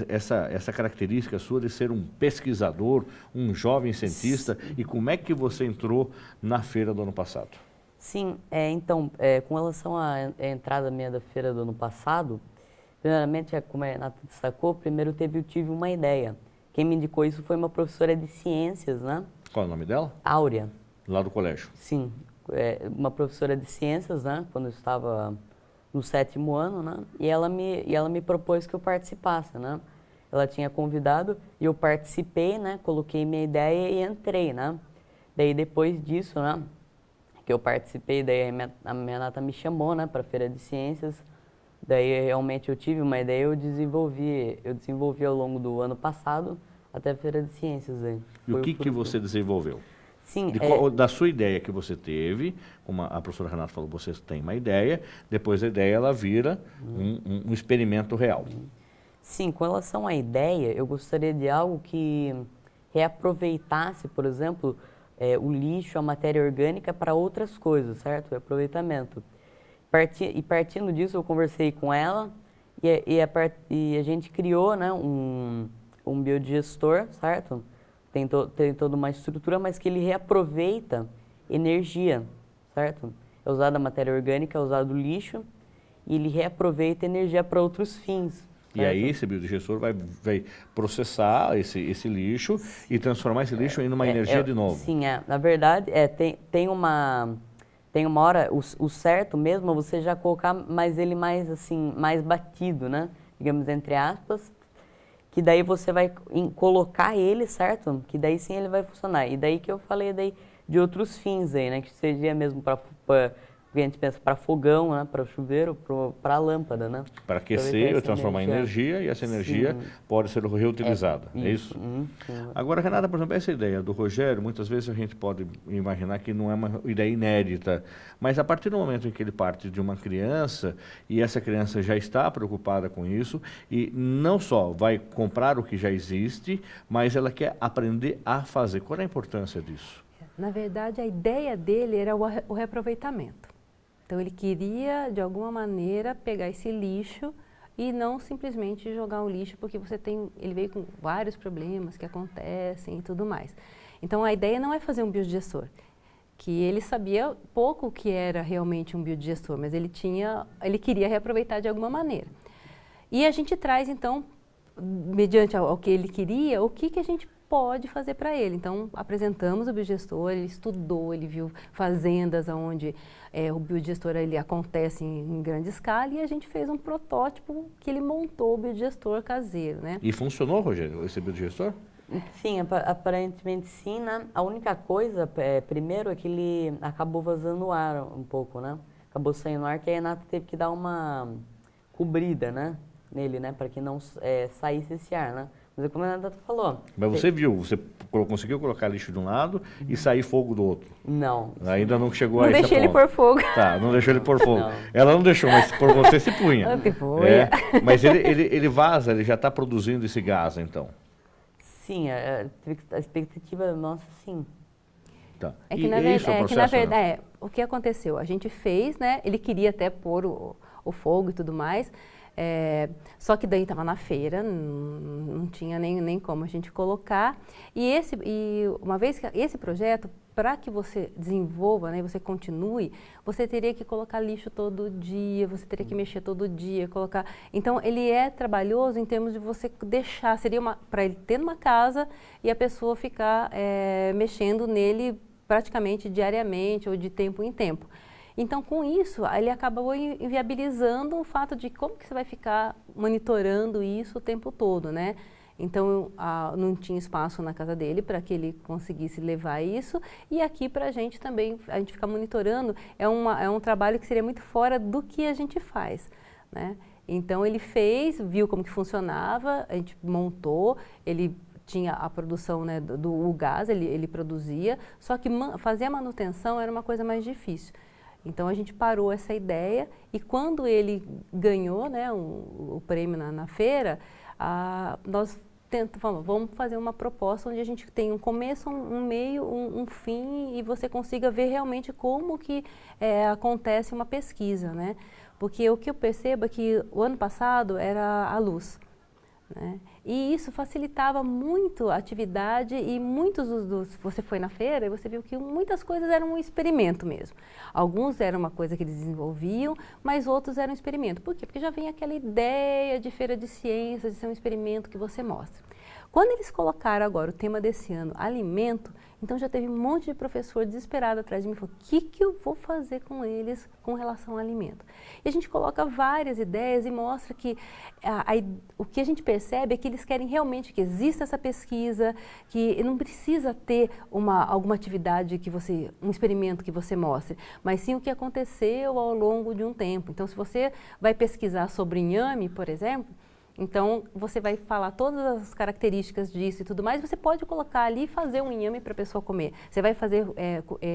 essa característica sua de ser um pesquisador, um jovem cientista, e como é que você entrou na feira do ano passado? Sim, então, com relação à entrada minha da feira do ano passado, primeiramente, como a Renata destacou, primeiro eu tive uma ideia. Quem me indicou isso foi uma professora de ciências, né? Qual é o nome dela? Áurea. Lá do colégio? Sim, uma professora de ciências, né? Quando eu estava no 7º ano, né? E ela me propôs que eu participasse, né? Ela tinha convidado e eu participei, né? Coloquei minha ideia e entrei, né? Daí depois disso, né? Que eu participei, daí a Renata me chamou, né? Para a Feira de Ciências. Daí realmente eu tive uma ideia, eu desenvolvi ao longo do ano passado até a Feira de Ciências. Aí. E o que você desenvolveu? Sim, da sua ideia que você teve, como a professora Renata falou, você tem uma ideia, depois a ideia ela vira um experimento real. Sim, com relação à ideia, eu gostaria de algo que reaproveitasse, por exemplo, o lixo, a matéria orgânica para outras coisas, certo? Reaproveitamento. Partindo disso, eu conversei com ela e a gente criou, né, um biodigestor, certo? Tem toda uma estrutura, mas que ele reaproveita energia, certo? É usada a matéria orgânica, é usado o lixo e ele reaproveita energia para outros fins. Certo? E aí esse biodigestor vai processar esse lixo e transformar esse lixo em uma energia de novo. Sim, na verdade, tem uma hora, o certo mesmo é você já colocar ele mais batido, né? Digamos, entre aspas, que daí você vai colocar ele, certo? Que daí sim ele vai funcionar. E daí que eu falei daí de outros fins aí, né? Que seria mesmo para a gente pensa para fogão, né? Para chuveiro, para a lâmpada, né? Para aquecer ou transformar em energia, e essa energia pode ser reutilizada, é isso? Agora, Renata, por exemplo, essa ideia do Rogério, muitas vezes a gente pode imaginar que não é uma ideia inédita, mas a partir do momento em que ele parte de uma criança, e essa criança já está preocupada com isso, e não só vai comprar o que já existe, mas ela quer aprender a fazer. Qual é a importância disso? Na verdade, a ideia dele era o reaproveitamento. Então, ele queria, de alguma maneira, pegar esse lixo e não simplesmente jogar o lixo, porque ele veio com vários problemas que acontecem e tudo mais. Então, a ideia não é fazer um biodigestor, que ele sabia pouco o que era realmente um biodigestor, mas ele queria reaproveitar de alguma maneira. E a gente traz, então, mediante ao que ele queria, o que a gente pode fazer para ele. Então, apresentamos o biodigestor, ele estudou, ele viu fazendas onde o biodigestor ele acontece em grande escala e a gente fez um protótipo que ele montou o biodigestor caseiro, né? E funcionou, Rogério, esse biodigestor? Sim, aparentemente sim, né? A única coisa, primeiro, é que ele acabou vazando ar um pouco, né? Acabou saindo ar, que a Renata teve que dar uma cobrida, né? Nele, né? Para que não saísse esse ar, né? Mas como a Renata falou... Mas você viu, você conseguiu colocar lixo de um lado e sair fogo do outro? Não. Ainda não chegou a esse ponto. Não deixei ele pôr fogo. Tá, não deixou ele pôr fogo. Não. Ela não deixou, mas por você se punha. Mas ele vaza, ele já está produzindo esse gás, então? Sim, a expectativa nossa, sim. Tá. É que, na verdade, o que aconteceu? A gente fez, né? Ele queria até pôr o fogo e tudo mais, só que daí estava na feira, não tinha nem como a gente colocar. E uma vez que esse projeto, para que você desenvolva, né, você continue, você teria que colocar lixo todo dia, você teria que mexer todo dia, colocar... Então, ele é trabalhoso em termos de você deixar, seria para ele ter numa casa e a pessoa ficar mexendo nele praticamente diariamente ou de tempo em tempo. Então, com isso, ele acabou inviabilizando o fato de como que você vai ficar monitorando isso o tempo todo, né? Então, não tinha espaço na casa dele para que ele conseguisse levar isso. E aqui para a gente também, a gente fica monitorando, é um trabalho que seria muito fora do que a gente faz, né? Então, ele fez, viu como que funcionava, a gente montou, ele tinha a produção, né, do gás, ele produzia, só que fazer a manutenção era uma coisa mais difícil. Então, a gente parou essa ideia e quando ele ganhou, né, o prêmio na feira, nós vamos fazer uma proposta onde a gente tem um começo, um meio, um fim e você consiga ver realmente como que acontece uma pesquisa, né? Porque o que eu percebo é que o ano passado era a luz, né? E isso facilitava muito a atividade e muitos você foi na feira e você viu que muitas coisas eram um experimento mesmo. Alguns eram uma coisa que eles desenvolviam, mas outros eram um experimento. Por quê? Porque já vem aquela ideia de feira de ciências, de ser um experimento que você mostra. Quando eles colocaram agora o tema desse ano, alimento, então já teve um monte de professor desesperado atrás de mim, falou, o que eu vou fazer com eles com relação ao alimento? E a gente coloca várias ideias e mostra que o que a gente percebe é que eles querem realmente que exista essa pesquisa, que não precisa ter alguma atividade um experimento que você mostre, mas sim o que aconteceu ao longo de um tempo. Então, se você vai pesquisar sobre inhame, por exemplo, então, você vai falar todas as características disso e tudo mais, você pode colocar ali e fazer um inhame para a pessoa comer. Você vai fazer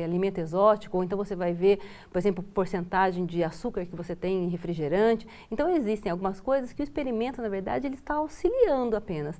alimento exótico, ou então você vai ver, por exemplo, porcentagem de açúcar que você tem em refrigerante. Então, existem algumas coisas que o experimento, na verdade, ele está auxiliando apenas.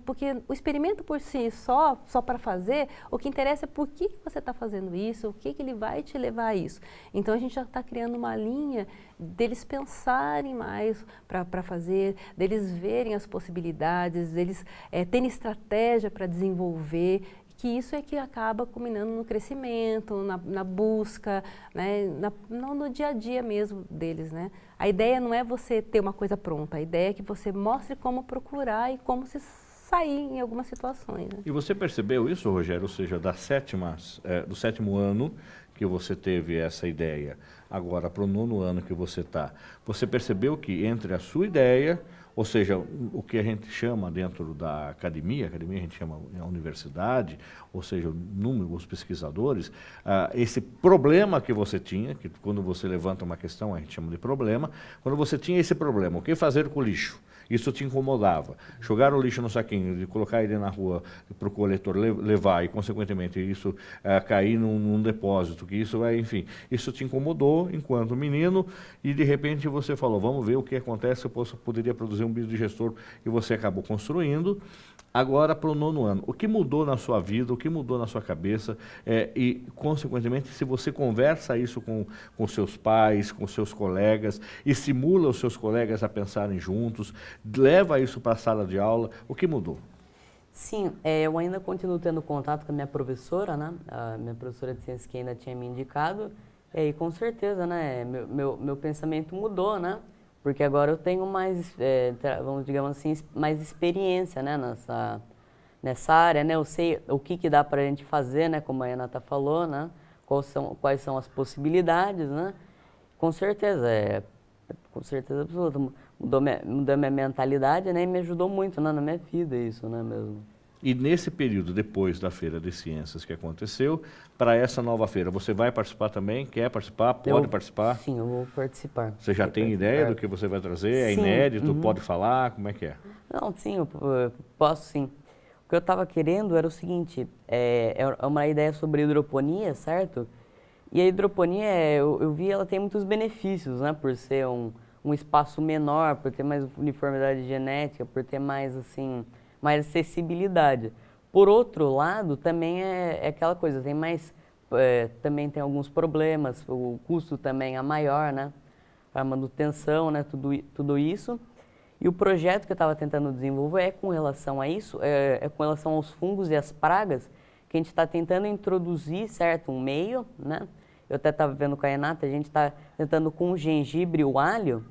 Porque o experimento por si só para fazer, o que interessa é por que você está fazendo isso, o que ele vai te levar a isso. Então, a gente já está criando uma linha deles pensarem mais para fazer, deles verem as possibilidades, deles terem estratégia para desenvolver, que isso é que acaba culminando no crescimento, na busca, né, no dia a dia mesmo deles, né? A ideia não é você ter uma coisa pronta, a ideia é que você mostre como procurar e como se sair em algumas situações. Né? E você percebeu isso, Rogério, ou seja, do 7º ano que você teve essa ideia, agora para o 9º ano que você está, você percebeu que entre a sua ideia, ou seja, o que a gente chama dentro da academia a gente chama a universidade, ou seja, os pesquisadores, esse problema que você tinha, que quando você levanta uma questão a gente chama de problema, quando você tinha esse problema, o que fazer com o lixo? Isso te incomodava. Jogar o lixo no saquinho, de colocar ele na rua para o coletor levar e, consequentemente, isso cair num depósito, que isso vai, enfim, isso te incomodou enquanto menino e, de repente, você falou, vamos ver o que acontece, eu poderia produzir um biodigestor e você acabou construindo. Agora, para o 9º ano, o que mudou na sua vida, o que mudou na sua cabeça e, consequentemente, se você conversa isso com seus pais, com seus colegas, estimula os seus colegas a pensarem juntos, leva isso para a sala de aula, o que mudou? Sim, eu ainda continuo tendo contato com a minha professora, né? A minha professora de ciências que ainda tinha me indicado, e com certeza, né, meu pensamento mudou, né? Porque agora eu tenho mais, digamos assim, mais experiência, né, nessa área, né? Eu sei o que dá para a gente fazer, né, como a Renata falou, né? Quais são as possibilidades, né? Com certeza absoluta. Mudou minha mentalidade, né? E me ajudou muito, né, na minha vida isso, né, mesmo. E nesse período, depois da Feira de Ciências que aconteceu, para essa nova feira, você vai participar também? Quer participar? Pode participar? Sim, eu vou participar. Você já tem ideia do que você vai trazer? É inédito? Pode falar? Como é que é? Não, sim, eu posso sim. O que eu estava querendo era o seguinte, é uma ideia sobre hidroponia, certo? E a hidroponia, eu vi, ela tem muitos benefícios, né? Por ser um espaço menor, por ter mais uniformidade genética, por ter mais, assim, mais acessibilidade. Por outro lado, também é aquela coisa, também tem alguns problemas, o custo também é maior, né? Para manutenção, né? Tudo isso. E o projeto que eu estava tentando desenvolver é com relação a isso, é com relação aos fungos e as pragas, que a gente está tentando introduzir, certo? Um meio, né? Eu até estava vendo com a Renata, a gente está tentando com o gengibre e o alho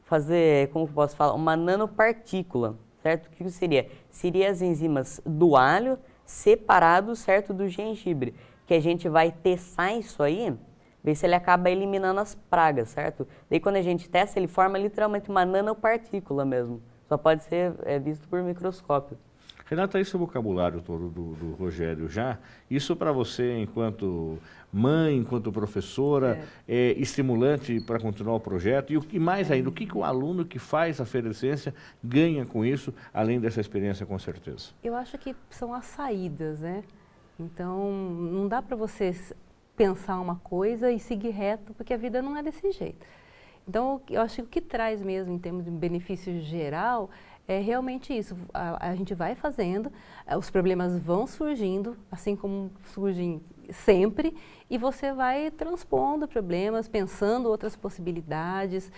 fazer, como eu posso falar, uma nanopartícula, certo? O que seria? Seria as enzimas do alho separados, certo, do gengibre, que a gente vai testar isso aí, ver se ele acaba eliminando as pragas, certo? Daí quando a gente testa, ele forma literalmente uma nanopartícula mesmo, só pode ser visto por microscópio. Renata, esse vocabulário todo do Rogério já, isso para você enquanto mãe, enquanto professora, é estimulante para continuar o projeto? E o que mais ainda, o que o aluno que faz a Feira de Ciência ganha com isso, além dessa experiência, com certeza? Eu acho que são as saídas, né? Então, não dá para você pensar uma coisa e seguir reto, porque a vida não é desse jeito. Então, eu acho que o que traz mesmo, em termos de benefício geral, é realmente isso. A gente vai fazendo, os problemas vão surgindo, assim como surgem sempre, e você vai transpondo problemas, pensando outras possibilidades.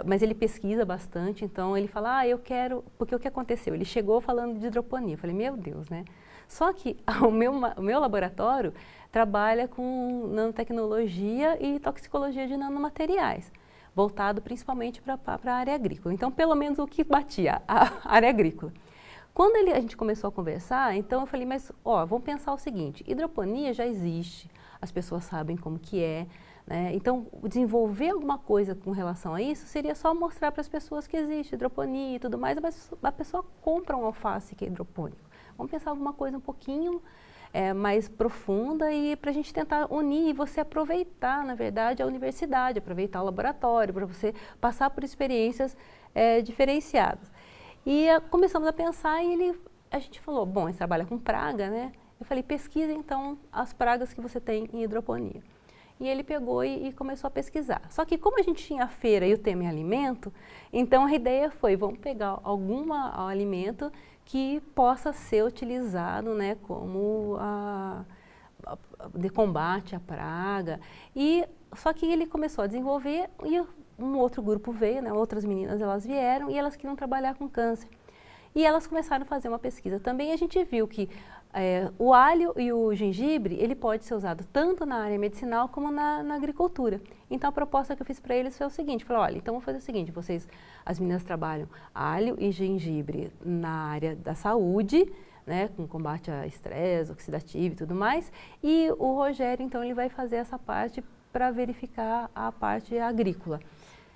Mas ele pesquisa bastante, então ele fala, eu quero... Porque o que aconteceu? Ele chegou falando de hidroponia. Eu falei, meu Deus, né? Só que o meu laboratório trabalha com nanotecnologia e toxicologia de nanomateriais, voltado principalmente para a área agrícola. Então, pelo menos o que batia, a área agrícola. Quando a gente começou a conversar, então eu falei, mas vamos pensar o seguinte, hidroponia já existe, as pessoas sabem como que é, né? Então, desenvolver alguma coisa com relação a isso seria só mostrar para as pessoas que existe hidroponia e tudo mais, mas a pessoa compra um alface que é hidropônico. Vamos pensar alguma coisa um pouquinho mais profunda e para a gente tentar unir e você aproveitar, na verdade, a universidade, aproveitar o laboratório, para você passar por experiências diferenciadas. E começamos a pensar e a gente falou, bom, a gente trabalha com praga, né? Eu falei, pesquisa então as pragas que você tem em hidroponia. E ele pegou e começou a pesquisar. Só que como a gente tinha a feira e o tema é alimento, então a ideia foi, vamos pegar algum alimento que possa ser utilizado, né, como de combate à praga. Só que ele começou a desenvolver e um outro grupo veio, né, outras meninas elas vieram e elas queriam trabalhar com câncer. E elas começaram a fazer uma pesquisa. Também a gente viu que o alho e o gengibre, ele pode ser usado tanto na área medicinal como na agricultura. Então a proposta que eu fiz para eles foi o seguinte, falei, olha, então vamos fazer o seguinte, as meninas trabalham alho e gengibre na área da saúde, né, com combate a estresse, oxidativo e tudo mais, e o Rogério, então, ele vai fazer essa parte para verificar a parte agrícola.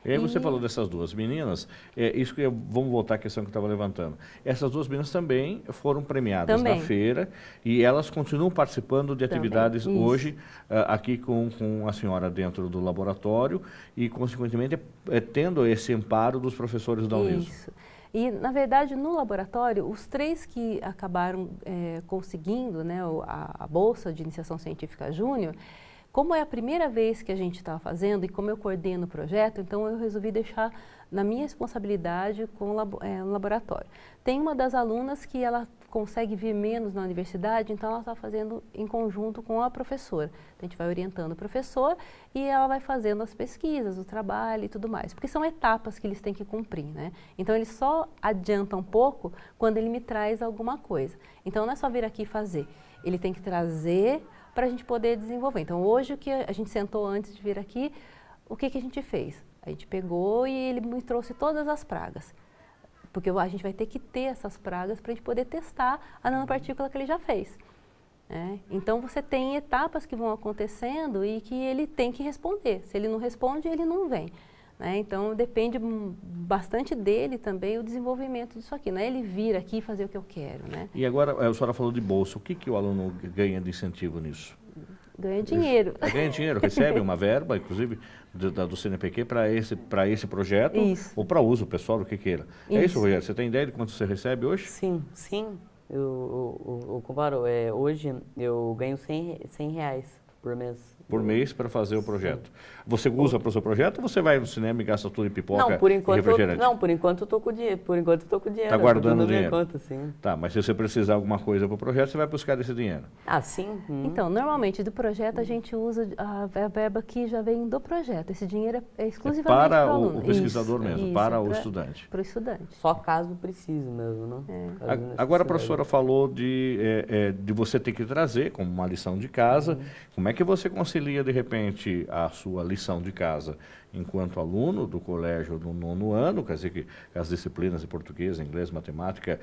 E aí você falou dessas duas meninas, isso que vamos voltar à questão que eu estava levantando. Essas duas meninas também foram premiadas na feira e elas continuam participando de atividades hoje aqui com a senhora dentro do laboratório e, consequentemente, tendo esse amparo dos professores da Uniso. Isso. E, na verdade, no laboratório, os 3 que acabaram conseguindo, né, a Bolsa de Iniciação Científica Júnior, como é a primeira vez que a gente está fazendo e como eu coordeno o projeto, então eu resolvi deixar na minha responsabilidade com o laboratório. Tem uma das alunas que ela consegue vir menos na universidade, então ela está fazendo em conjunto com a professora. Então, a gente vai orientando o professor e ela vai fazendo as pesquisas, o trabalho e tudo mais, porque são etapas que eles têm que cumprir, né? Então, eles só adiantam um pouco quando ele me traz alguma coisa. Então, não é só vir aqui fazer, ele tem que trazer para a gente poder desenvolver. Então, hoje, o que a gente sentou antes de vir aqui, o que a gente fez? A gente pegou e ele me trouxe todas as pragas, porque a gente vai ter que ter essas pragas para a gente poder testar a nanopartícula que ele já fez. Então, você tem etapas que vão acontecendo e que ele tem que responder. Se ele não responde, ele não vem. Então, depende bastante dele também o desenvolvimento disso aqui. Não é ele vir aqui e fazer o que eu quero. E agora, a senhora falou de bolsa. O que o aluno ganha de incentivo nisso? Ganha dinheiro. Ganha dinheiro, recebe uma verba, inclusive, do CNPq para esse projeto ou para uso pessoal, o que queira. É isso, Rogério? Você tem ideia de quanto você recebe hoje? Sim. Eu comparo. Hoje eu ganho R$100 por mês. Por mês para fazer o projeto. Você usa para o seu projeto ou você vai no cinema e gasta tudo em pipoca e refrigerante? Por enquanto eu estou com dinheiro. Está guardando dinheiro? Conta, sim. Tá, mas se você precisar de alguma coisa para o projeto, você vai buscar esse dinheiro? Sim. Então, normalmente do projeto a gente usa a verba que já vem do projeto. Esse dinheiro é exclusivamente para o aluno. Para o pesquisador mesmo, para o estudante. Para o estudante. Só caso precise mesmo, não? Agora a professora falou de você ter que trazer como uma lição de casa. Como é que você concilia, de repente, a sua lição de casa enquanto aluno do colégio do 9º ano, quer dizer que as disciplinas de português, inglês, matemática,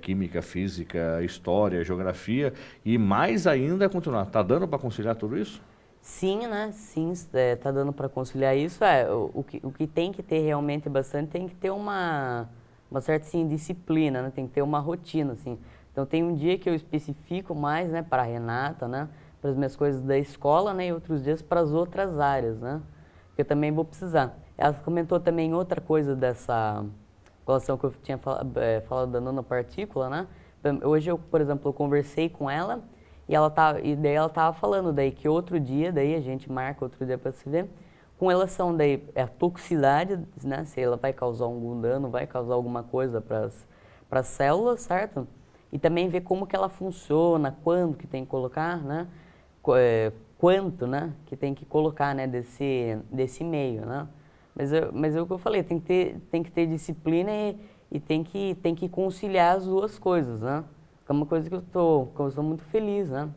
química, física, história, geografia e mais ainda continuar. Está dando para conciliar tudo isso? Sim, né? Sim, está dando para conciliar isso. O que tem que ter realmente bastante, tem que ter uma uma certa assim, disciplina, né? Tem que ter uma rotina, assim. Então tem um dia que eu especifico mais, né, para a Renata, né, para as minhas coisas da escola, né, e outros dias para as outras áreas, né, que eu também vou precisar. Ela comentou também outra coisa dessa relação que eu tinha falado da nanopartícula, né. Hoje eu, por exemplo, eu conversei com ela e daí ela estava falando daí que outro dia, daí a gente marca outro dia para se ver, com relação daí a toxicidade, né, se ela vai causar algum dano, vai causar alguma coisa para as células, certo? E também ver como que ela funciona, quando que tem que colocar, né? Quanto, né? Que tem que colocar, né? Desse meio, né? Mas é o que eu falei, tem que ter disciplina e tem que conciliar as duas coisas, né? É uma coisa que eu sou muito feliz, né?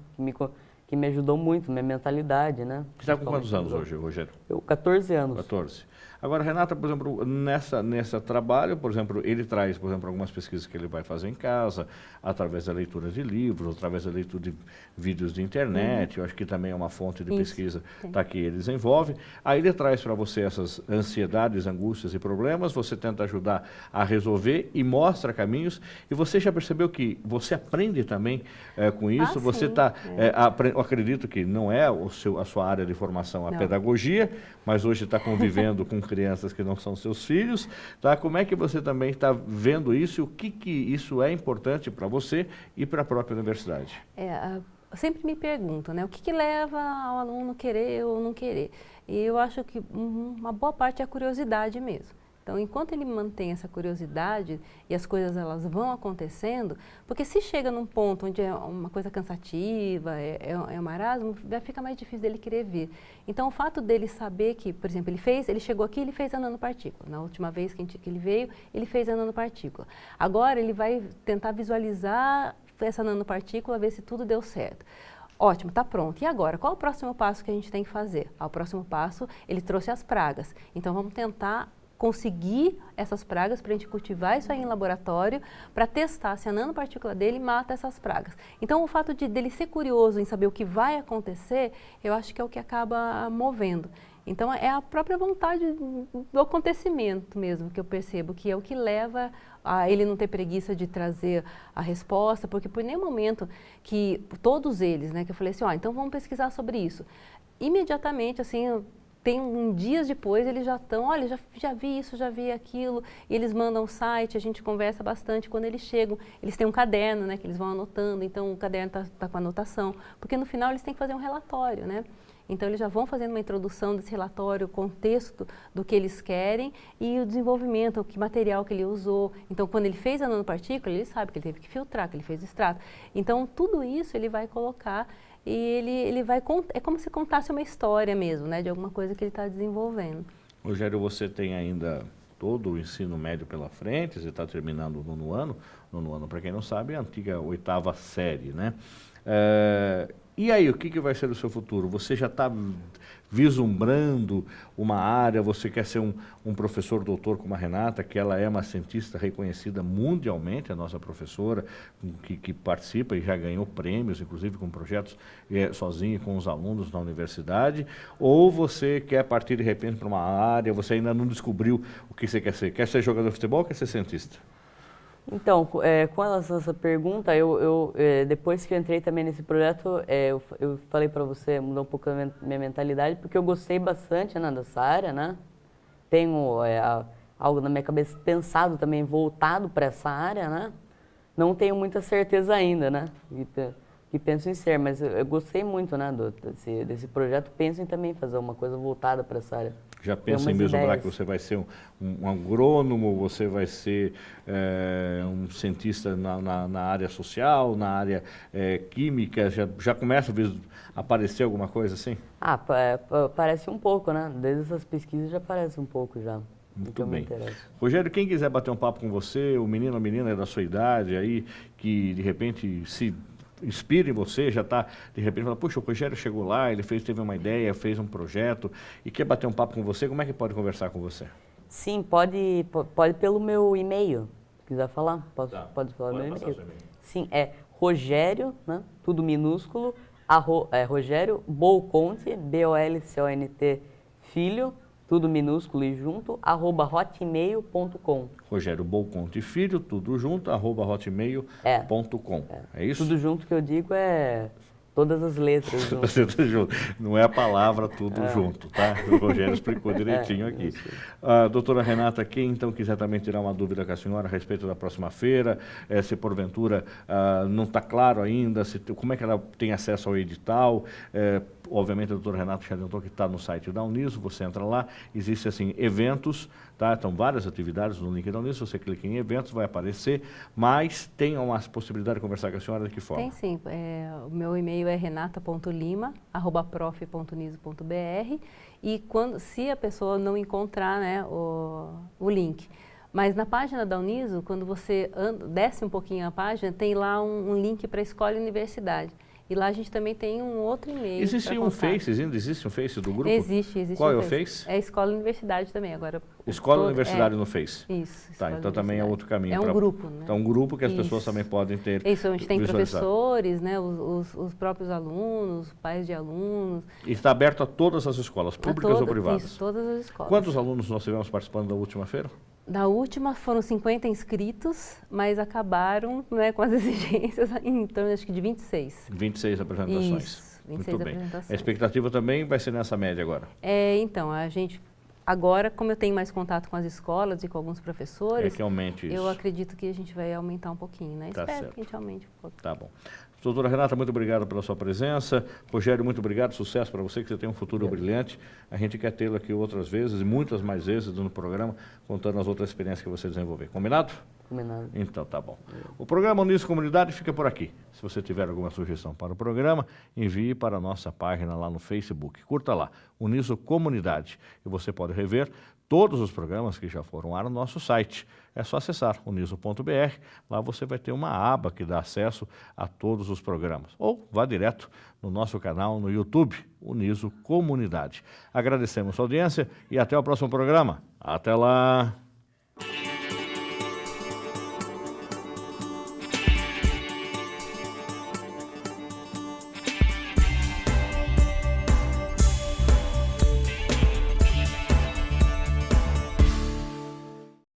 Que me ajudou muito, minha mentalidade, né? Você está com quantos anos hoje, Rogério? Eu, 14 anos. 14. Agora, Renata, por exemplo, nessa trabalho, por exemplo, ele traz, por exemplo, algumas pesquisas que ele vai fazer em casa, através da leitura de livros, através da leitura de vídeos de internet, eu acho que também é uma fonte de pesquisa que ele desenvolve. Aí ele traz para você essas ansiedades, angústias e problemas, você tenta ajudar a resolver e mostra caminhos, e você já percebeu que você aprende também com isso, você está, eu acredito que não é a sua área de formação, a pedagogia, mas hoje está convivendo com crianças que não são seus filhos, tá? Como é que você também está vendo isso e o que isso é importante para você e para a própria universidade? Eu sempre me pergunto, né, o que leva ao aluno querer ou não querer? E eu acho que uma boa parte é a curiosidade mesmo. Então, enquanto ele mantém essa curiosidade e as coisas elas vão acontecendo, porque se chega num ponto onde é uma coisa cansativa, é um marasmo, vai ficar mais difícil dele querer vir. Então, o fato dele saber que, por exemplo, ele chegou aqui e ele fez a nanopartícula. Na última vez que ele veio, ele fez a nanopartícula. Agora, ele vai tentar visualizar essa nanopartícula, ver se tudo deu certo. Ótimo, está pronto. E agora, qual é o próximo passo que a gente tem que fazer? O próximo passo, ele trouxe as pragas. Então, vamos tentar conseguir essas pragas para a gente cultivar isso aí em laboratório para testar se a nanopartícula dele mata essas pragas. Então, o fato dele ser curioso em saber o que vai acontecer, eu acho que é o que acaba movendo. Então, é a própria vontade do acontecimento mesmo que eu percebo, que é o que leva a ele não ter preguiça de trazer a resposta, porque por nenhum momento que todos eles, né, que eu falei assim, então vamos pesquisar sobre isso. Imediatamente, assim, dias depois eles já estão, olha, já vi isso, já vi aquilo, e eles mandam o site, a gente conversa bastante. Quando eles chegam, eles têm um caderno, né, que eles vão anotando, então o caderno está com anotação, porque no final eles têm que fazer um relatório, né? Então eles já vão fazendo uma introdução desse relatório, o contexto do que eles querem e o desenvolvimento, que material que ele usou. Então quando ele fez a nanopartícula, ele sabe que ele teve que filtrar, que ele fez o extrato. Então tudo isso ele vai colocar e ele vai, é como se contasse uma história mesmo, né, de alguma coisa que ele está desenvolvendo. Rogério, você tem ainda todo o ensino médio pela frente, você está terminando o nono ano, para quem não sabe, é a antiga 8ª série, né? E aí, o que vai ser o seu futuro? Você já está vislumbrando uma área, você quer ser um professor doutor como a Renata, que ela é uma cientista reconhecida mundialmente, a nossa professora, que participa e já ganhou prêmios, inclusive com projetos sozinha com os alunos na universidade, ou você quer partir de repente para uma área, você ainda não descobriu o que você quer ser? Quer ser jogador de futebol ou quer ser cientista? Então, com relação a essa pergunta, depois que eu entrei também nesse projeto, eu falei para você mudar um pouco a minha mentalidade, porque eu gostei bastante, né, dessa área, né? Tenho algo na minha cabeça pensado também, voltado para essa área, né? Não tenho muita certeza ainda, né? Que penso em ser, mas eu gostei muito, né, desse projeto. Penso em também fazer uma coisa voltada para essa área. Já pensa em mesmo que você vai ser um agrônomo, você vai ser um cientista na área social, na área química? Já começa a aparecer alguma coisa assim? Parece um pouco, né? Desde essas pesquisas já parece um pouco já. Muito bem. Rogério, quem quiser bater um papo com você, o menino ou menina da sua idade aí, que de repente se inspira em você, já está, de repente, fala, puxa, o Rogério chegou lá, ele teve uma ideia, fez um projeto e quer bater um papo com você, como é que pode conversar com você? Sim, pode pelo meu e-mail, se quiser falar, pode falar meu e-mail. Sim, é Rogério, né, tudo minúsculo, Rogério Bolconte, Bolconte, filho, tudo minúsculo e junto, @hotmail.com. Rogério Bolconte Filho, tudo junto, @hotmail.com. É isso? Tudo junto que eu digo é todas as letras junto. Não é a palavra tudo junto, tá? O Rogério explicou direitinho aqui. Doutora Renata, quem então quiser também tirar uma dúvida com a senhora a respeito da próxima feira, se porventura não está claro ainda, como é que ela tem acesso ao edital, obviamente a doutora Renata já adiantou que está no site da Uniso, você entra lá, existe assim eventos, tá? Então várias atividades no link da Uniso, você clica em eventos, vai aparecer, mas tem uma possibilidade de conversar com a senhora de que forma? Tem sim, o meu e-mail é renata.lima@prof.uniso.br e se a pessoa não encontrar, né, o link, mas na página da Uniso, quando você desce um pouquinho a página, tem lá um link para a Escola e Universidade. E lá a gente também tem um outro e-mail. Existe um Face ainda? Existe um Face do grupo? Existe. Qual é o Face? É Escola e Universidade também. Agora, Escola e Universidade no Face? Isso. Tá, então também é outro caminho. É um grupo, né? Então um grupo que as pessoas também podem ter. Isso, onde tem professores, né, os próprios alunos, pais de alunos. E está aberto a todas as escolas, públicas ou privadas? Isso, todas as escolas. Quantos alunos nós tivemos participando da última feira? Da última foram 50 inscritos, mas acabaram, né, com as exigências em torno, acho que de 26. 26 apresentações. Isso, 26 Muito bem. apresentações. A expectativa também vai ser nessa média agora? Então, a gente, agora, como eu tenho mais contato com as escolas e com alguns professores, que aumente isso. Eu acredito que a gente vai aumentar um pouquinho, né? Tá Espero certo. que a gente aumente um pouquinho. Tá bom. Doutora Renata, muito obrigado pela sua presença. Rogério, muito obrigado, sucesso para você, que você tem um futuro brilhante. A gente quer tê-lo aqui outras vezes, e muitas mais vezes no programa, contando as outras experiências que você desenvolver. Combinado? Combinado. Então, tá bom. O programa Uniso Comunidade fica por aqui. Se você tiver alguma sugestão para o programa, envie para a nossa página lá no Facebook. Curta lá, Uniso Comunidade. E você pode rever todos os programas que já foram lá no nosso site. É só acessar uniso.br, lá você vai ter uma aba que dá acesso a todos os programas. Ou vá direto no nosso canal no YouTube, Uniso Comunidade. Agradecemos a sua audiência e até o próximo programa. Até lá!